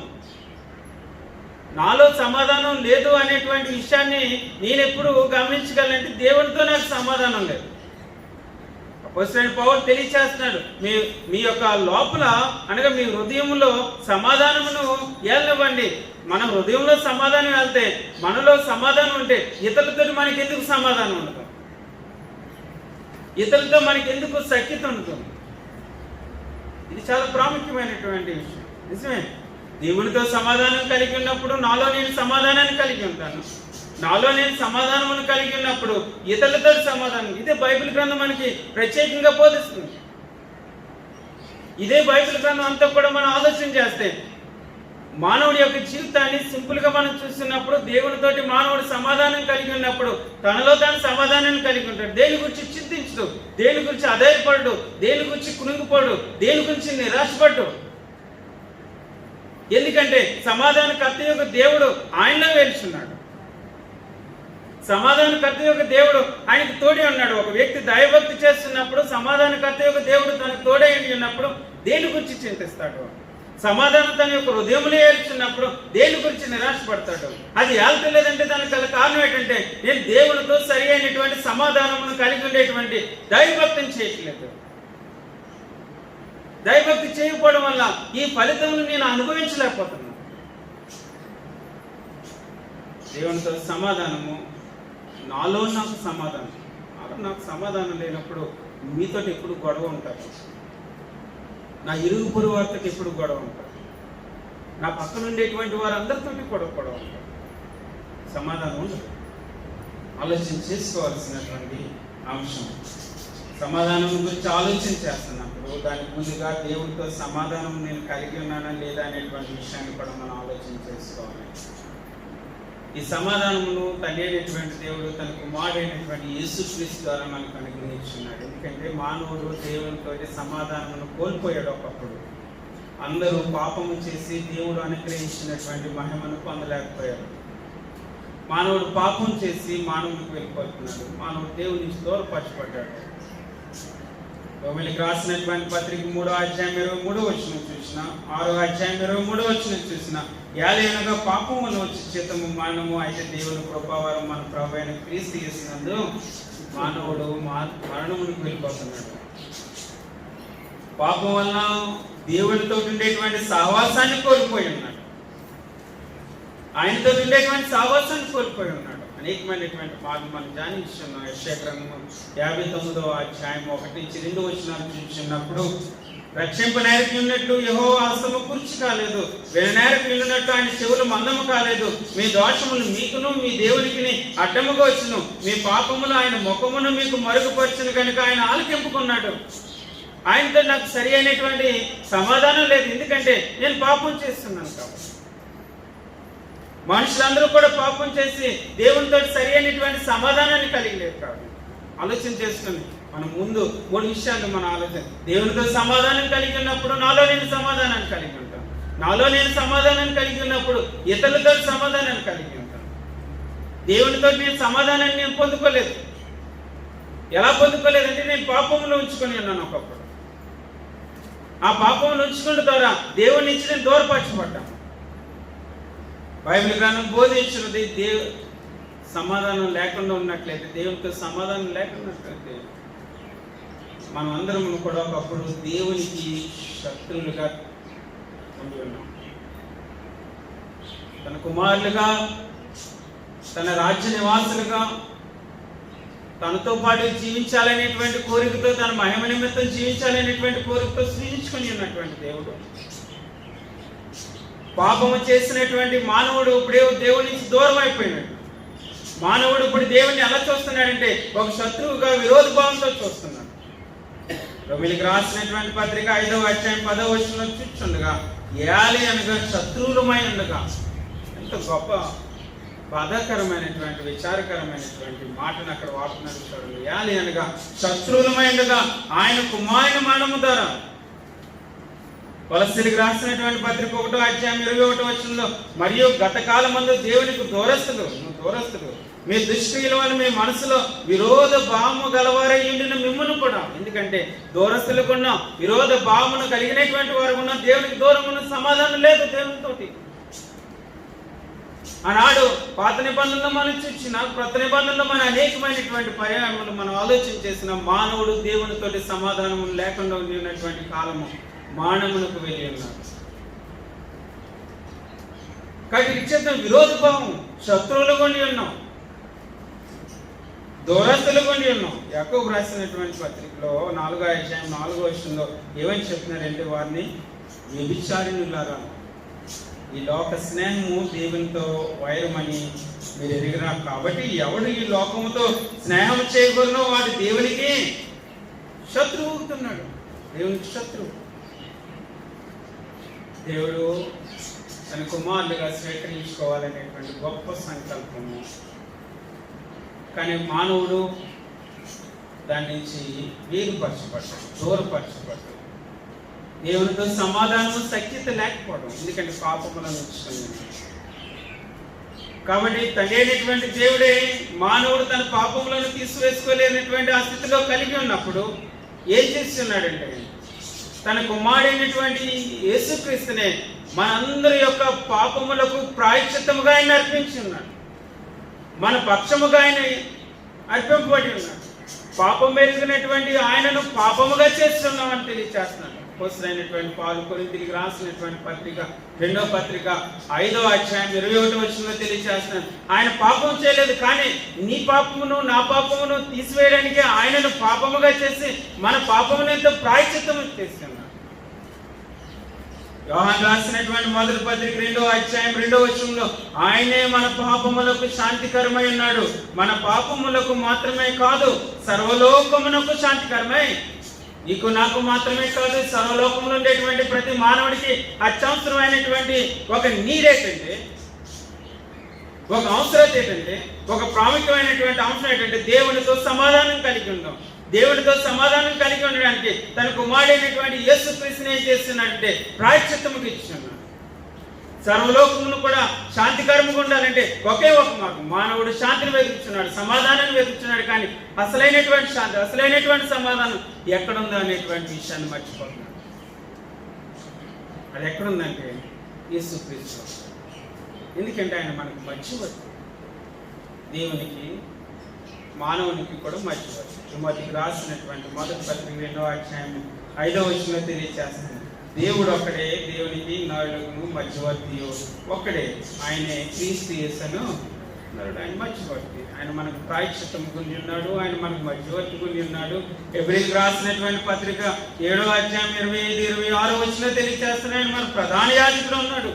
నాలో సమాధానం లేదు అనేటువంటి విషయాన్ని నేను ఎప్పుడు గమనించగలంటే దేవునితో నాకు సమాధానం లేదు. అపోస్తలుడైన పౌలు తెలియచేస్తున్నాడు, మీ యొక్క లోపల అనగా మీ హృదయంలో సమాధానమును ఏలనివ్వండి. మన హృదయంలో సమాధానం వెళ్తే, మనలో సమాధానం ఉంటే ఇతరులతో మనకి ఎందుకు సమాధానం ఉండదు? ఇతరులతో మనకి ఎందుకు సఖ్యత ఉంటుంది? ఇది చాలా ప్రాముఖ్యమైనటువంటి విషయం. నిజమే, దేవునితో సమాధానం కలిగి ఉన్నప్పుడు నాలో నేను సమాధానాన్ని కలిగి ఉంటాను. నాలో నేను సమాధానమును కలిగి ఉన్నప్పుడు ఇతరులతో సమాధానం. ఇదే బైబిల్ గ్రంథం మనకి ప్రత్యేకంగా బోధిస్తుంది. ఇదే బైబిల్ గ్రంథం అంతా కూడా మనం ఆలోచన చేస్తే మానవుడి యొక్క జీవితాన్ని సింపుల్గా మనం చూస్తున్నప్పుడు దేవునితోటి మానవుడు సమాధానం కలిగి ఉన్నప్పుడు తనలో తాను సమాధానాన్ని కలిగి ఉంటాడు. దేని గురించి చింతించడు, దేని గురించి అధైర్యపడు, దేని గురించి కుణుకుపోడు, దేని గురించి నిరాశపడ్డు. ఎందుకంటే సమాధానకర్త యొక్క దేవుడు ఆయనలో వెలుచున్నాడు. సమాధానకర్త యొక్క దేవుడు ఆయనకు తోడే ఉన్నాడు. ఒక వ్యక్తి దైవభక్తి చేస్తున్నప్పుడు సమాధానకర్త యొక్క దేవుడు తనకు తోడే ఉన్నప్పుడు దేని గురించి చింతిస్తాడు? సమాధానం తన యొక్క హృదయంలో ఏర్చున్నప్పుడు దేని గురించి నిరాశపడతాడు. అది ఏల్తలేదంటే దానికి గల కారణం ఏంటంటే నేను దేవునితో సరి అయినటువంటి సమాధానమును కలిగి ఉండేటువంటి దైవభక్తిని చేయట్లేదు. దైవభక్తి చేయకపోవడం వల్ల ఈ ఫలితమును నేను అనుభవించలేకపోతున్నాను. దేవునితో సమాధానము, నాలో నాకు సమాధానం. నాకు సమాధానం లేనప్పుడు మీతో ఎప్పుడు గొడవ ఉంటారు. నా ఇరుగు పొరుగు వారితో ఎప్పుడు గొడవ ఉంటారు. నా పక్కన ఉండేటువంటి వారందరితో గొడవ ఉంటారు. సమాధానం ఉండదు. ఆలోచన చేసుకోవాల్సినటువంటి అంశం. సమాధానం గురించి ఆలోచన చేస్తున్నప్పుడు దానికి ముందుగా దేవుడితో సమాధానం నేను కలిగి ఉన్నానా లేదా అనేటువంటి విషయాన్ని కూడా మనం ఆలోచన చేసుకోవాలి. ఈ సమాధానమును తండ్రి అయినటువంటి దేవుడు తన కుమారుడైనటువంటి యేసుక్రీస్తు ద్వారా మనకు అనుగ్రహించున్నాడు. ఎందుకంటే మానవుడు దేవునితో సమాధానమును కోల్పోయాడు. ఒకప్పుడు అందరూ పాపము చేసి దేవుడు అనుగ్రహించినటువంటి మహిమను పొందలేకపోయారు. మానవుడు పాపం చేసి మానవుడికి వెళ్ళిపోతున్నాడు. మానవుడు దేవుని నుంచి దూరపరచబడ్డాడు. రోమీయులకు రాసినటువంటి పత్రిక 3వ అధ్యాయం 23వ వచనం చూసిన, 6వ అధ్యాయం 23వ వచనం చూసిన, యాలయనగా పాపం వల్ల వచ్చి జీతము మరణము, అయితే దేవుని కృపావరం మన ప్రభువైన అయిన క్రీస్తు యేసునందు మానవుడు మరణమునికి వెళ్ళిపోతున్నాడు. పాపం వల్ల దేవుడితో ఉండేటువంటి సహవాసాన్ని కోల్పోయి ఉన్నాడు. ఆయనతో ఉండేటువంటి సహవాసాన్ని కోల్పోయి ఉన్నాడు. అనేకమైనటువంటి మాటలు మనం ధ్యానించున్నాం. యెషయా గ్రంథం 59వ అధ్యాయం 1-2 వచనాలు చూసినప్పుడు, రక్షింపనేరకు ఉన్నట్లు యెహోవా హస్తము కుర్చీ కాలేదు, విననేరకు ఉన్నట్టు ఆయన చెవులు మందము కాలేదు. మీ దోషములు మీకును మీ దేవునికి అడ్డముగా వచ్చును, మీ పాపములు ఆయన ముఖమును మీకు మరుగుపరచును కనుక ఆయన ఆలకింపుకున్నాడు. ఆయనతో నాకు సరి అయినటువంటి సమాధానం లేదు. ఎందుకంటే నేను పాపం చేస్తున్నాను కాబట్టి. మనుషులందరూ కూడా పాపం చేసి దేవునితో సరి అయినటువంటి సమాధానాన్ని కలిగి లేదు కాబట్టి ఆలోచన చేసుకుని మనం ముందు 3 విషయాలు మన ఆలోచన. దేవునితో సమాధానం కలిగి ఉన్నప్పుడు నాలో నేను సమాధానాన్ని కలిగి ఉంటాను. నాలో నేను సమాధానాన్ని కలిగి ఉన్నప్పుడు ఇతరులతో సమాధానాన్ని కలిగి ఉంటాను. దేవునితో నేను సమాధానాన్ని నేను పొందుకోలేదు. ఎలా పొందుకోలేదంటే నేను పాపంలో ఉంచుకొని ఉన్నాను. ఒకప్పుడు ఆ పాపంలో ఉంచుకున్న ద్వారా దేవుని నుంచి నేను దూరపరచబడ్డాను. బైబిల్ గ్రంథం బోధించినది సమాధానం లేకుండా ఉన్నట్లయితే, దేవునితో సమాధానం లేకున్నట్లయితే మనం అందరం కూడా ఒకప్పుడు దేవునికి శత్రువులుగా ఉండి ఉన్నాం. తన కుమారులుగా, తన రాజ్య నివాసులుగా, తనతో పాటు జీవించాలనేటువంటి కోరికతో, తన మహిమ నిమిత్తం జీవించాలనేటువంటి కోరికతో సృజించుకొని ఉన్నటువంటి దేవుడు పాపము చేసినటువంటి మానవుడు ఇప్పుడే దేవుడి నుంచి దూరం అయిపోయినాడు. మానవుడు ఇప్పుడు దేవుడిని ఎలా చూస్తున్నాడంటే ఒక శత్రువుగా, విరోధ భావంతో చూస్తున్నాడు. రోమీయులకు రాసినటువంటి పత్రిక 5వ అధ్యాయం 10వ వచనంలో చూస్తుండగా, ఏలి అనగా శత్రువులమై ఉండగా, ఎంత గొప్ప బాధాకరమైనటువంటి విచారకరమైనటువంటి మాటను అక్కడ వాడుతున్నాడు చూడండి. ఏలి అనగా శత్రువులమై ఉండగా ఆయన కుమారుని మరణము ద్వారా. కొలస్సీలకు రాసినటువంటి పత్రిక 1వ అధ్యాయం 21వ వచనంలో, మరియు గత కాలమందు దేవునికి దూరస్తులు మీ దుష్క్రియల వల్ల మీ మనసులో విరోధ భావము గలవారై ఉండిన మిమ్మును కూడా. ఎందుకంటే దూరస్తులకు ఉన్న విరోధ భావమును కలిగినటువంటి వారు ఉన్న దేవునికి దూరం ఉన్న సమాధానం లేదు దేవునితోటి. ఆనాడు పాత నిబంధనలో మనం చూసిన, కొత్త నిబంధనలో మన అనేకమైనటువంటి పర్యాయములు మనం ఆలోచన చేసిన, మానవుడు దేవునితోటి సమాధానము లేకుండా ఉన్నటువంటి కాలము మానవునికి వెళ్ళి ఉన్నారు. కాబట్టి ఇచ్చేద్దాం విరోధ భావం, శత్రువులు కొన్ని ఉన్నాం, దూరస్తులు కొన్ని ఉన్నాం. యాకోబు రాసినటువంటి పత్రికలో 4వ అధ్యాయం 4వ వచనంలో ఏమని చెప్తున్నారంటే, వారిని వ్యభిచారిణులారా, ఈ లోక స్నేహము దేవునితో వైరమని మీరు ఎరిగినారు. కాబట్టి ఎవడు ఈ లోకముతో స్నేహం చేయకూడనో వాడు దేవునికి శత్రువు అవుతున్నాడు. దేవునికి శత్రువు. దేవుడు తన కుమారులుగా స్వీకరించుకోవాలనేటువంటి గొప్ప సంకల్పము. కానీ మానవుడు దాని నుంచి వేరుపరచబడ్డాడు, దూరపరచబడ్డాడు. దేవునితో సమాధానము సఖ్యత లేకపోవడం, ఎందుకంటే పాపములను ఉంచుకుని. కాబట్టి తండ్రి అయినటువంటి దేవుడే మానవుడు తన పాపములను తీసివేసుకోలేనటువంటి ఆ స్థితిలో కలిగి ఉన్నప్పుడు ఏం చేస్తున్నాడంటే తన కుమారుడైనటువంటి యేసుక్రీస్తునే మనందరి యొక్క పాపములకు ప్రాయశ్చిత్తముగా ఆయన అర్పించి ఉన్నాడు. మన పక్షముగా ఆయన అర్పింపబడి ఉన్నాడు. పాపం ఎరిగినటువంటి ఆయనను పాపముగా చేస్తున్నామని తెలియచేస్తున్నాడు. అపోస్తలుడైనటువంటి పౌలు కొరింథీయులకు రాసినటువంటి పత్రిక 2వ పత్రిక 5వ అధ్యాయం 21వ వచనంలో తెలియచేస్తున్నాడు. ఆయన పాపం చేయలేదు, కానీ నీ పాపమును నా పాపమును తీసివేయడానికి ఆయనను పాపముగా చేసి మన పాపమును ఎంతో ప్రాయశ్చిత్తము చేస్తున్నాడు. యోహాను రాసినటువంటి మొదటి పత్రిక 2వ అధ్యాయం 2వ వచనంలో ఆయనే మన పాపములకు శాంతికరమై ఉన్నాడు. మన పాపములకు మాత్రమే కాదు, సర్వలోకమునకు శాంతికరమై, నీకు నాకు మాత్రమే కాదు, సర్వలోకంలో ఉండేటువంటి ప్రతి మానవుడికి అత్యవసరమైనటువంటి ఒక నీడ్ ఏంటంటే, ఒక అవసరత ఏంటంటే, ఒక ప్రాముఖ్యమైనటువంటి అంశం ఏంటంటే దేవునితో సమాధానం కలిగి ఉందాం. దేవునితో సమాధానం కలిగి ఉండడానికి తన కుమారుడైనటువంటి యేసుక్రీస్తుని ఏం చేస్తున్నాడంటే ప్రాయశ్చిత్తముగా ఇచ్చున్నాడు. సర్వలోకమును కూడా శాంతికరముగా ఉండాలంటే ఒకే ఒక మార్గం, మానవుడు శాంతిని వెతుకుతున్నాడు, సమాధానాన్ని వెతుకుతున్నాడు. కానీ అసలైనటువంటి శాంతి, అసలైనటువంటి సమాధానం ఎక్కడుందో అనేటువంటి విషయాన్ని మర్చిపోతున్నాడు. అది ఎక్కడుందంటే యేసుక్రీస్తు. ఎందుకంటే ఆయన మనకు మధ్యవర్తి, దేవునికి మానవునికి కూడా మధ్యవర్తి. తిమోతికి రాసినటువంటి మొదటి పత్రిక 2వ అధ్యాయం 5వ వచనంలో తెలియజేస్తుంది, దేవుడు ఒక్కడే, దేవునికి నరులకు మధ్యవర్తి ఒక్కడే, ఆయనే క్రీస్తు యేసును నరుడు. ఆయన మధ్యవర్తి, ఆయన మనకు ప్రాయశ్చిత్తం గుండి ఉన్నాడు, ఆయన మనకు మధ్యవర్తి గుండి ఉన్నాడు. హెబ్రీయులకు రాసినటువంటి పత్రిక 7వ అధ్యాయం 25-26 వచనంలో తెలియజేస్తున్నాడు, ఆయన మన ప్రధాన యాజకుడు ఉన్నాడు.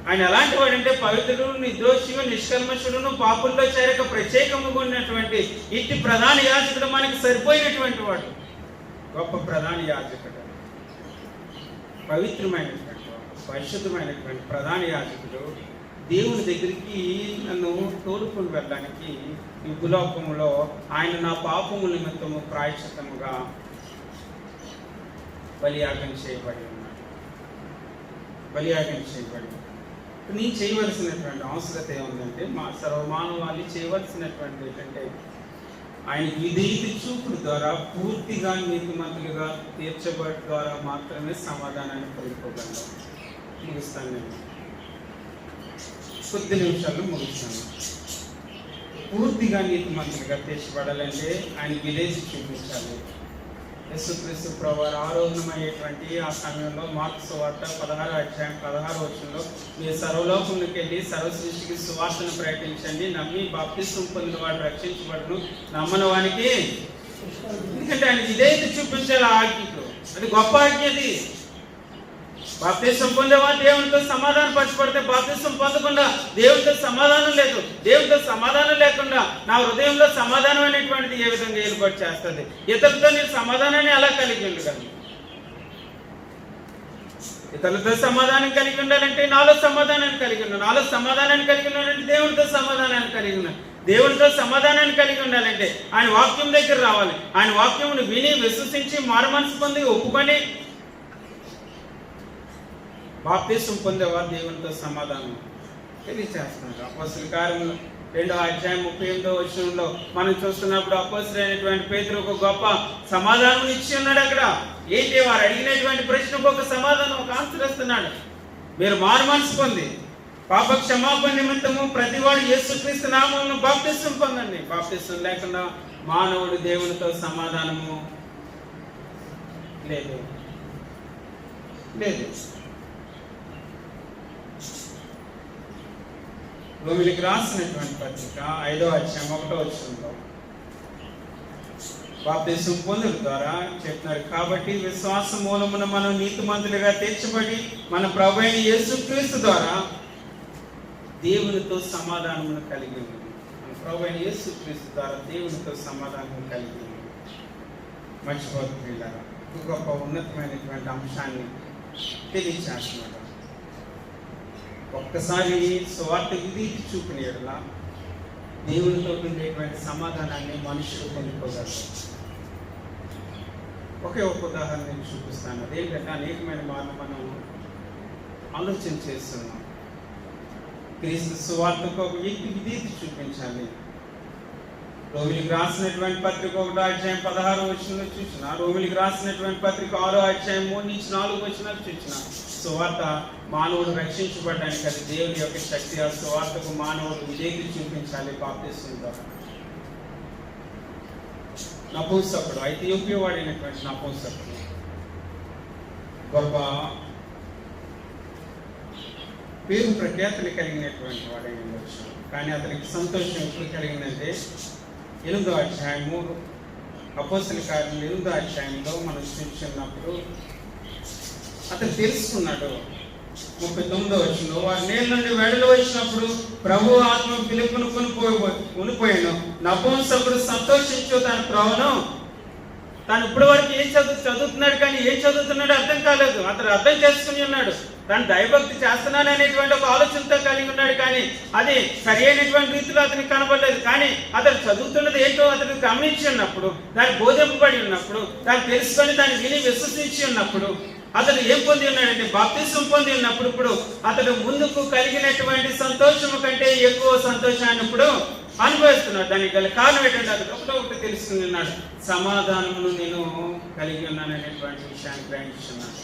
ఆయన ఎలాంటి వాడంటే పవిత్రుడు, నిర్దోషియు, నిష్కల్మషుడును, పాపుల్లో చేరక ప్రత్యేకముగా ఉన్నటువంటి ఇట్టి ప్రధాన యాజకుడు మనకి సరిపోయినటువంటి వాడు. గొప్ప ప్రధాన యాజకుడు, పవిత్రమైనటువంటి పరిశుద్ధమైనటువంటి ప్రధాన యాజకుడు దేవుని దగ్గరికి నన్ను తోడుకొని వెళ్ళడానికి ఈ భూలోకములో ఆయన నా పాపము నిమిత్తము ప్రాయశ్చిత్తముగా బలియాగం చేయబడి ఉన్నాడు. బలియాగం చేయబడి నేను చేయవలసినటువంటి అవసరత ఏముందంటే, మా సర్వమానవాళి చేయవలసినటువంటి ఏంటంటే ఆయన విధేయత చూపుల ద్వారా పూర్తిగా నీతిమంతులుగా తీర్చబడి ద్వారా మాత్రమే సమాధానాన్ని పొందుకోగలం. ముగిస్తాను, నేను కొద్ది నిమిషాల్లో ముగిస్తాను. పూర్తిగా నీతిమంతులుగా తీర్చబడాలంటే ఆయన విధేయత చూపించాలి. యేసుక్రీస్తు ప్రభువారు ఆరోహణమయ్యేటువంటి ఆ సమయంలో మార్కు సువార్త 16వ అధ్యాయం 16వ వచనంలో, మీరు సర్వలోకంలోకి వెళ్ళి సర్వ సృష్టికి సువార్తను ప్రకటించండి, నమ్మి బాప్తిస్మం పొందిన వాడు రక్షించబడును, నమ్మని వానికి. ఎందుకంటే ఆయన విధేయత చూపించాలి ఆ ఆజ్ఞకు. అది గొప్ప ఆజ్ఞ. అది బాప్తిస్మం పొందేవా దేవునితో సమాధానం పరచబడితే, బాప్తిస్మం పొందకుండా దేవునితో సమాధానం లేదు. దేవునితో సమాధానం లేకుండా నా హృదయంలో సమాధానం అనేటువంటిది ఏ విధంగా ఏర్పాటు చేస్తుంది? ఇతరులతో నేను సమాధానాన్ని ఎలా కలిగి ఉండగలను? ఇతరులతో సమాధానం కలిగి ఉండాలంటే నాలో సమాధానాన్ని కలిగి ఉన్నాను. నాలో సమాధానాన్ని కలిగి ఉండాలంటే దేవునితో సమాధానాన్ని కలిగి ఉన్నాను. దేవునితో సమాధానాన్ని కలిగి ఉండాలంటే ఆయన వాక్యం దగ్గర రావాలి. ఆయన వాక్యమును విని విశ్వసించి మారు మనసు పొంది ఒప్పుకొని బాప్తిస్మం పొందేవారు దేవునితో సమాధానం తెలియచేస్తున్నారు. అపోస్తలుల కార్యములు 2వ అధ్యాయం 38వ వచనంలో మనం చూస్తున్నప్పుడు అపోస్తలుడైనటువంటి పేతురు ఒక గొప్ప సమాధానం ఇచ్చి ఉన్నాడు. అక్కడ ఏంటి? వారు అడిగినటువంటి ప్రశ్నకు ఒక సమాధానం, ఒక ఆన్సర్ ఇస్తున్నాడు. మీరు మారు మనసు పొంది పాప క్షమాపణ నిమిత్తము ప్రతివాడు యేసుక్రీస్తు నామమున బాప్తిస్మం పొందండి. బాప్తిస్మం లేకుండా మానవుడు దేవునితో సమాధానము లేదు. రోమిలికి రాసినటువంటి పత్రిక 5వ అధ్యాయం 1వ వచనంలో బాప్తిస్మం పొందుట ద్వారా చెప్తున్నారు, కాబట్టి విశ్వాస మూలమున మనం నీతిమంతులుగా తీర్చబడి మన ప్రభువైన యేసుక్రీస్తు ద్వారా దేవునితో సమాధానమును కలిగి ఉంది. మన ప్రభువైన యేసుక్రీస్తు ద్వారా దేవునితో సమాధానం కలిగి ఉంది. మర్చిపోతున్నారా? గొప్ప ఉన్నతమైనటువంటి అంశాన్ని తెలియచేస్తున్నాడు. ఒక్కసారి స్వార్థ విధి చూపిన ఎడల దేవునితో ఉండేటువంటి సమాధానాన్ని మనుషులు పొందుకోగలరు. ఒకే ఒక ఉదాహరణ నేను చూపిస్తాను. అదేంటంటే అనేకమైన మార్లు మనం ఆలోచన చేస్తున్నాం. క్రీస్తు సువార్తకు ఒక వ్యక్తి విధేయత చూపించాలి. రోమిలికి రాసినటువంటి పత్రిక 1వ అధ్యాయం 16వ వచనంలో చూసిన, రోమిలికి రాసినటువంటి పత్రిక 6వ అధ్యాయం 3 నుంచి 4 వచనాలు చూసిన. సువార్త మానవుడు రక్షించబడడానికి అది దేవుని యొక్క శక్తి. ఆ సువార్తకు మానవుడు విధేయత చూపించాలి బాప్తిస్మం ద్వారా. నపుంసకుడు, ఐథియోపియా వాడినటువంటి నపుంసకుడు గొప్ప పేరు ప్రఖ్యాతులు కలిగినటువంటి వాడై ఉండొచ్చు. కానీ అతనికి సంతోషం ఎప్పుడు కలిగిందంటే 8వ అధ్యాయము అపోస్తల కార్యములు 8వ అధ్యాయంలో మనం చూసినప్పుడు అతను తెలుసుకున్నాడు. 39వ వచనంలో, వారి నేల నుండి వెడలు వచ్చినప్పుడు ప్రభు ఆత్మ ఫిలిప్పును కొనిపోయాను. నపుంసకుడు సంతోషించు తన ప్రభును. తాను ఇప్పటి వరకు ఏం చదువుతున్నాడు కానీ ఏం చదువుతున్నాడు అర్థం కాలేదు. అతను అర్థం చేసుకుని ఉన్నాడు. తాను దైవభక్తి చేస్తున్నాను అనేటువంటి ఒక ఆలోచనతో కలిగి ఉన్నాడు. కానీ అది సరి అయినటువంటి రీతిలో అతనికి కనబడలేదు. కానీ అతను చదువుతున్నది ఏంటో అతను గమనించి ఉన్నప్పుడు, దాన్ని బోధింపబడి ఉన్నప్పుడు, దాన్ని తెలుసుకొని దాన్ని విని విశ్వసించి ఉన్నప్పుడు అతను ఏం పొంది ఉన్నాడంటే బాప్తిస్మం పొంది ఉన్నప్పుడు ఇప్పుడు అతడు ముందుకు కలిగినటువంటి సంతోషము కంటే ఎక్కువ సంతోషాన్ని ఇప్పుడు అనుభవిస్తున్నాడు. దానికి గల కారణం ఏంటంటే అతడు ఒకటి తెలుసుకుని ఉన్నాడు, సమాధానమును నేను కలిగి ఉన్నాను అనేటువంటి విషయాన్ని గ్రహించున్నాను.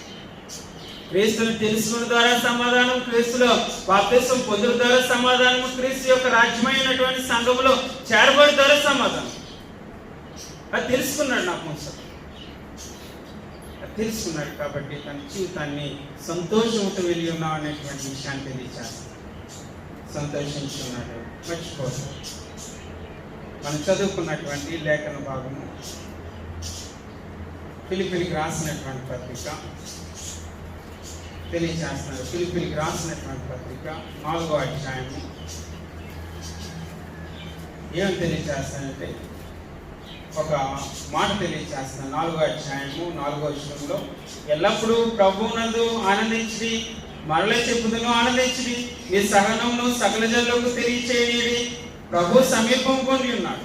క్రీస్తును తెలుసుకున్న ద్వారా సమాధానం, క్రీస్తులో బాప్తిస్మం పొందుల ద్వారా సమాధానము, క్రీస్తు యొక్క రాజ్యమైనటువంటి సంఘములో చేరబడి ద్వారా సమాధానం. అది తెలుసుకున్నాడు నపుంసకుడు. తెలుసుకున్నాడు కాబట్టి తన జీవితాన్ని సంతోషంతో వెళ్ళి ఉన్నావు అనేటువంటి విషయాన్ని తెలియచేస్తాడు. సంతోషించున్నాడు, మర్చిపోదు. మనం చదువుకున్నటువంటి లేఖన భాగము ఫిలిప్పీలకు రాసినటువంటి పత్రిక తెలియచేస్తున్నాడు. ఫిలిప్పీలకు రాసినటువంటి పత్రిక 4వ అధ్యాయము ఏమని తెలియచేస్తానంటే ఒక మాట తెలియచేస్తున్నాను. 4వ అధ్యాయము 4వ వచనంలో, ఎల్లప్పుడూ ప్రభువునందు ఆనందించి మరల చెప్పుదును ఆనందించి మీ సహనమును సకల జనులకు తెలియచేయండి. ప్రభు సమీపం కొని ఉన్నాడు.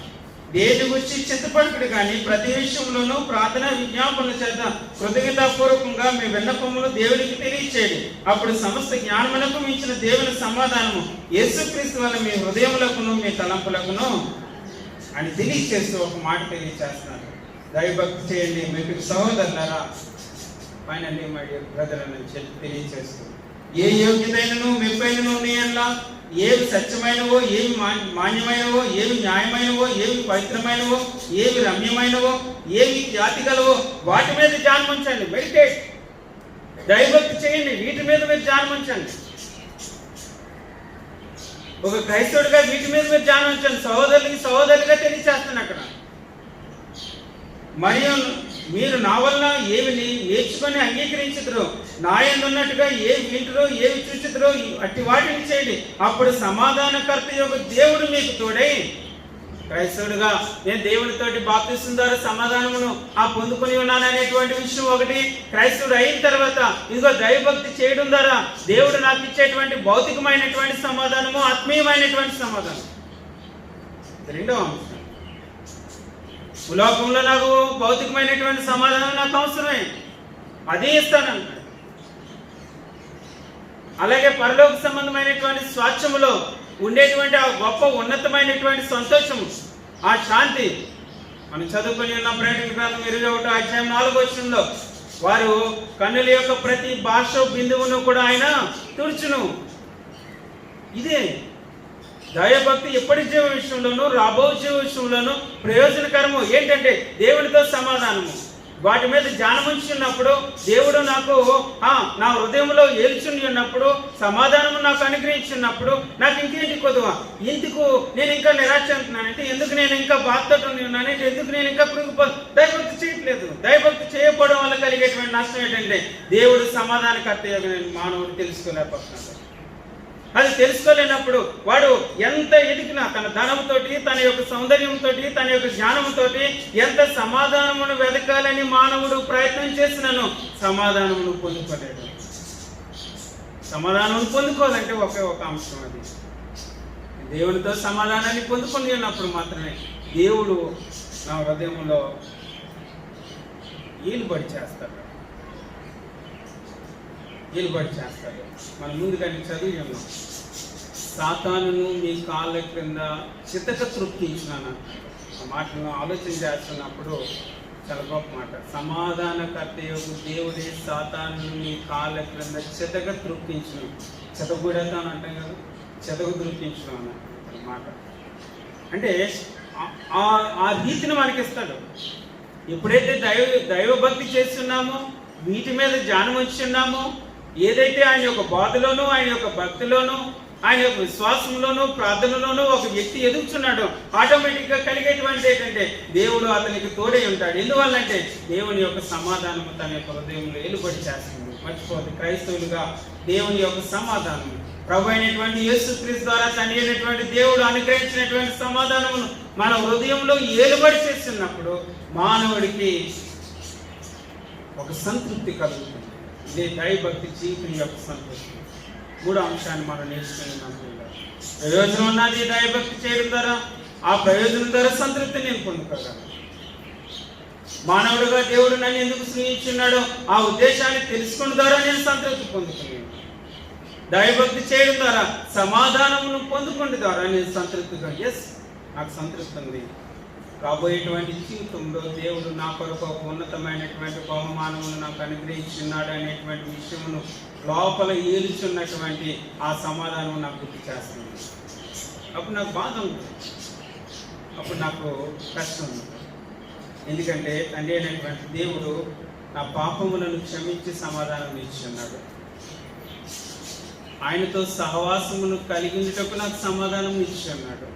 దేని గురించి చింతపడకుడు కానీ ప్రతి విషయంలోనూ ప్రార్థన విజ్ఞాపనల చేత కృతజ్ఞతాపూర్వకంగా మీ విన్నపములు దేవునికి తెలియచేయండి. అప్పుడు సమస్త జ్ఞానములకు మించిన దేవుని సమాధానము యేసుక్రీస్తు వల్ల మీ హృదయములకును మీ తలంపులకును అని తెలియచేస్తూ ఒక మాట తెలియచేస్తున్నాను. దైవభక్తి చేయండి మీకు సహోదరులారా. ఫైనల్లీ మై డియర్ బ్రదర్ అని తెలియచేస్తూ, ఏ యోగ్యతైనను మెప్పైనను ఉన్నాయల్లా, ఏవి సత్యమైనవో, ఏవి మాన్యమైనవో, ఏవి న్యాయమైనవో, ఏవి పవిత్రమైనవో, ఏవి రమ్యమైనవో, ఏవి జాతి గలవో వాటి మీద ధ్యానముంచండి. మెడిటేట్, దైవభక్తి చేయండి, వీటి మీద మీరు ధ్యానముంచండి. ఒక క్రైస్తవుడిగా వీటి మీద మీరు ధ్యానించండి. సహోదరులుగా తెలియచేస్తాను అక్కడ. మరియు మీరు నా వలన ఏవి నేర్చుకొని అంగీకరించుదురో, నా యందు ఉన్నట్టుగా ఏవి వింటురో, ఏవి చూచుదురో అట్టి వాటిని చేయండి. అప్పుడు సమాధానకర్త యొక్క దేవుడు మీకు తోడై. క్రైస్తవుడిగా నేను దేవునితోటి బాప్తిస్మం ద్వారా సమాధానమును పొందుకొని ఉన్నాను అనేటువంటి విషయం ఒకటి. క్రైస్తవుడు అయిన తర్వాత ఇదిగో దైవభక్తి చేయడం ద్వారా దేవుడు నాకు ఇచ్చేటువంటి భౌతికమైనటువంటి సమాధానము, ఆత్మీయమైనటువంటి సమాధానం. రెండవ అంశం, భూలోకంలో నాకు భౌతికమైనటువంటి సమాధానం నాకు అవసరమే, అదే ఇస్తానంటాడు. అలాగే పరలోక సంబంధమైనటువంటి స్వాచ్ఛములో ఉండేటువంటి ఆ గొప్ప ఉన్నతమైనటువంటి సంతోషము, ఆ శాంతి మనం చదువుకొని ఉన్న ప్రకటన గ్రంథం 21వ అధ్యాయం 4వ వచనంలో, వారు కన్నుల యొక్క ప్రతి భాష బిందువును కూడా ఆయన తుడుచును. ఇదే దైవభక్తి ఎప్పటి జీవ విషయంలోనూ రాబో జీవ విషయంలోనూ ప్రయోజనకరము. ఏంటంటే దేవునితో సమాధానము. వాటి మీద ధ్యానముంచి ఉన్నప్పుడు దేవుడు నాకు నా హృదయంలో ఏల్చుని ఉన్నప్పుడు, సమాధానము నాకు అనుగ్రహించున్నప్పుడు నాకు ఇంకేంటి కొద్దువ, ఎందుకు నేను ఇంకా నిరాశ అంటున్నానంటే, ఎందుకు నేను ఇంకా బాధతో ఉన్నానంటే, ఎందుకు నేను ఇంకా దైవభక్తి చేయట్లేదు. దైవభక్తి చేయకపోవడం వల్ల కలిగేటువంటి నష్టం ఏంటంటే దేవుడు సమాధానకర్త మానవుడు తెలుసుకోలేకపోతున్నాడు. అది తెలుసుకోలేనప్పుడు వాడు ఎంత ఎదిగినా తన ధనంతో, తన యొక్క సౌందర్యంతో, తన యొక్క జ్ఞానంతో ఎంత సమాధానమును వెతకాలని మానవుడు ప్రయత్నం చేసినను సమాధానమును పొందుకోలేడు. సమాధానం పొందుకోవాలంటే ఒకే ఒక అంశం, అది దేవునితో సమాధానాన్ని పొందుకొని ఉన్నప్పుడు మాత్రమే దేవుడు నా హృదయంలో ఈలుబడి చేస్తాడు. మనం ముందుగానే చదివి ఉన్నాం, సాతానును మీ కాళ్ళ క్రింద చితక తృప్తించినాను. ఆ మాటలను ఆలోచన చేస్తున్నప్పుడు చాలా గొప్ప మాట. సమాధానకర్త యొక్క దేవుడే సాతాను నీ కాళ్ళ క్రింద చెతగా త్రుక్కించును. చెతగూడతాను అంటాం కదా, చెతకు త్రుక్కించడం అన్న మాట. అంటే ఆ రీతిని మనకిస్తాడు. ఎప్పుడైతే దైవభక్తి చేస్తున్నామో, వీటి మీద ధ్యానం ఉంచున్నామో, ఏదైతే ఆయన యొక్క బాధలోనూ, ఆయన యొక్క భక్తిలోనూ, ఆయన యొక్క విశ్వాసంలోనూ, ప్రార్థనలోనూ ఒక వ్యక్తి ఎదుగుతున్నాడు, ఆటోమేటిక్గా కలిగేటువంటి ఏంటంటే దేవుడు అతనికి తోడై ఉంటాడు. ఎందువల్లంటే దేవుని యొక్క సమాధానము తన యొక్క హృదయంలో ఏలుబడి చేస్తుంది. మర్చిపోదు, క్రైస్తవులుగా దేవుని యొక్క సమాధానం ప్రభు అయినటువంటి యేసుక్రీస్తు ద్వారా తండ్రి అయినటువంటి దేవుడు అనుగ్రహించినటువంటి సమాధానమును మన హృదయంలో ఏలుబడి చేస్తున్నప్పుడు మానవుడికి ఒక సంతృప్తి కలుగుతుంది. ఇదే దైవభక్తి జీవితం యొక్క సంతృప్తి. మూడో అంశాన్ని మనం నేర్చుకున్నాం. ప్రయోజనం ఉన్నది దైవభక్తి చేయడం ద్వారా. ఆ ప్రయోజనం ద్వారా సంతృప్తి నేను పొందుకోగలను. మానవుడిగా దేవుడు నన్ను ఎందుకు సృష్టించున్నాడో ఆ ఉద్దేశాన్ని తెలుసుకున్న ద్వారా నేను సంతృప్తి పొందుకున్నాను. దైవభక్తి చేయడం ద్వారా సమాధానమును పొందుకున్న ద్వారా నేను సంతృప్తిగా, నాకు సంతృప్తి ఉంది. రాబోయేటువంటి జీవితంలో దేవుడు నా కొరకు ఒక ఉన్నతమైనటువంటి బహుమానమును నాకు అనుగ్రహించున్నాడు అనేటువంటి విషయమును లోపల ఏలుచున్నటువంటి ఆ సమాధానం నాకు గుర్తు చేస్తుంది. అప్పుడు నాకు బాధ ఉంటుంది, అప్పుడు నాకు కష్టం ఉంది. ఎందుకంటే తండ్రి అయినటువంటి దేవుడు నా పాపములను క్షమించి సమాధానం ఇచ్చున్నాడు. ఆయనతో సహవాసమును కలిగించుటకు నాకు సమాధానం ఇచ్చున్నాడు.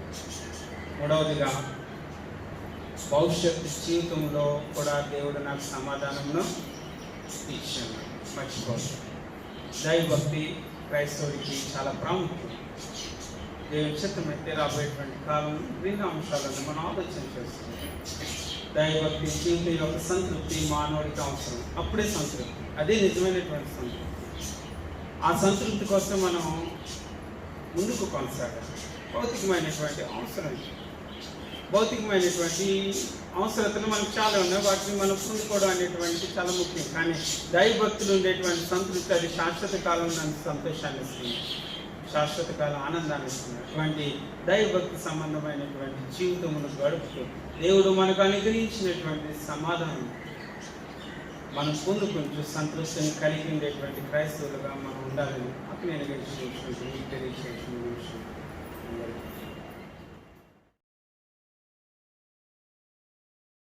మూడవదిగా భవిష్యత్తు జీవితంలో కూడా దేవుడు నాకు సమాధానమును ఇచ్చాడు. మర్చిపోదు, దైవభక్తి క్రైస్తవుడికి చాలా ప్రాముఖ్యం. దేవుని చిత్తమైతే రాబోయేటువంటి కాలం రెండు అంశాలను మనం ఆలోచన చేస్తున్నాం. దైవభక్తి జీవితం యొక్క సంతృప్తి మానవుడికి అవసరం. అప్పుడే సంతృప్తి, అదే నిజమైనటువంటి సంతృప్తి. ఆ సంతృప్తి కోసం మనం ముందుకు కొనసాగాలి. భౌతికమైనటువంటి అవసరతలు మనకు చాలా ఉన్నాయి. వాటిని మనం పొందుకోవడం అనేటువంటి చాలా ముఖ్యం. కానీ దైవభక్తులు ఉండేటువంటి సంతృప్తి అది శాశ్వత కాలం నన్ను సంతోషాన్ని ఇస్తుంది, శాశ్వత కాలం ఆనందాన్ని ఇస్తుంది. అటువంటి దైవభక్తి సంబంధమైనటువంటి జీవితమును గడుపుతూ దేవుడు మనకు అనుగ్రహించినటువంటి సమాధానం మనం పొందుకుంటూ సంతృప్తిని కలిగి ఉండేటువంటి క్రైస్తవులుగా మనం ఉండాలని అప్పుడు నేను తెలియజేసిన విషయం.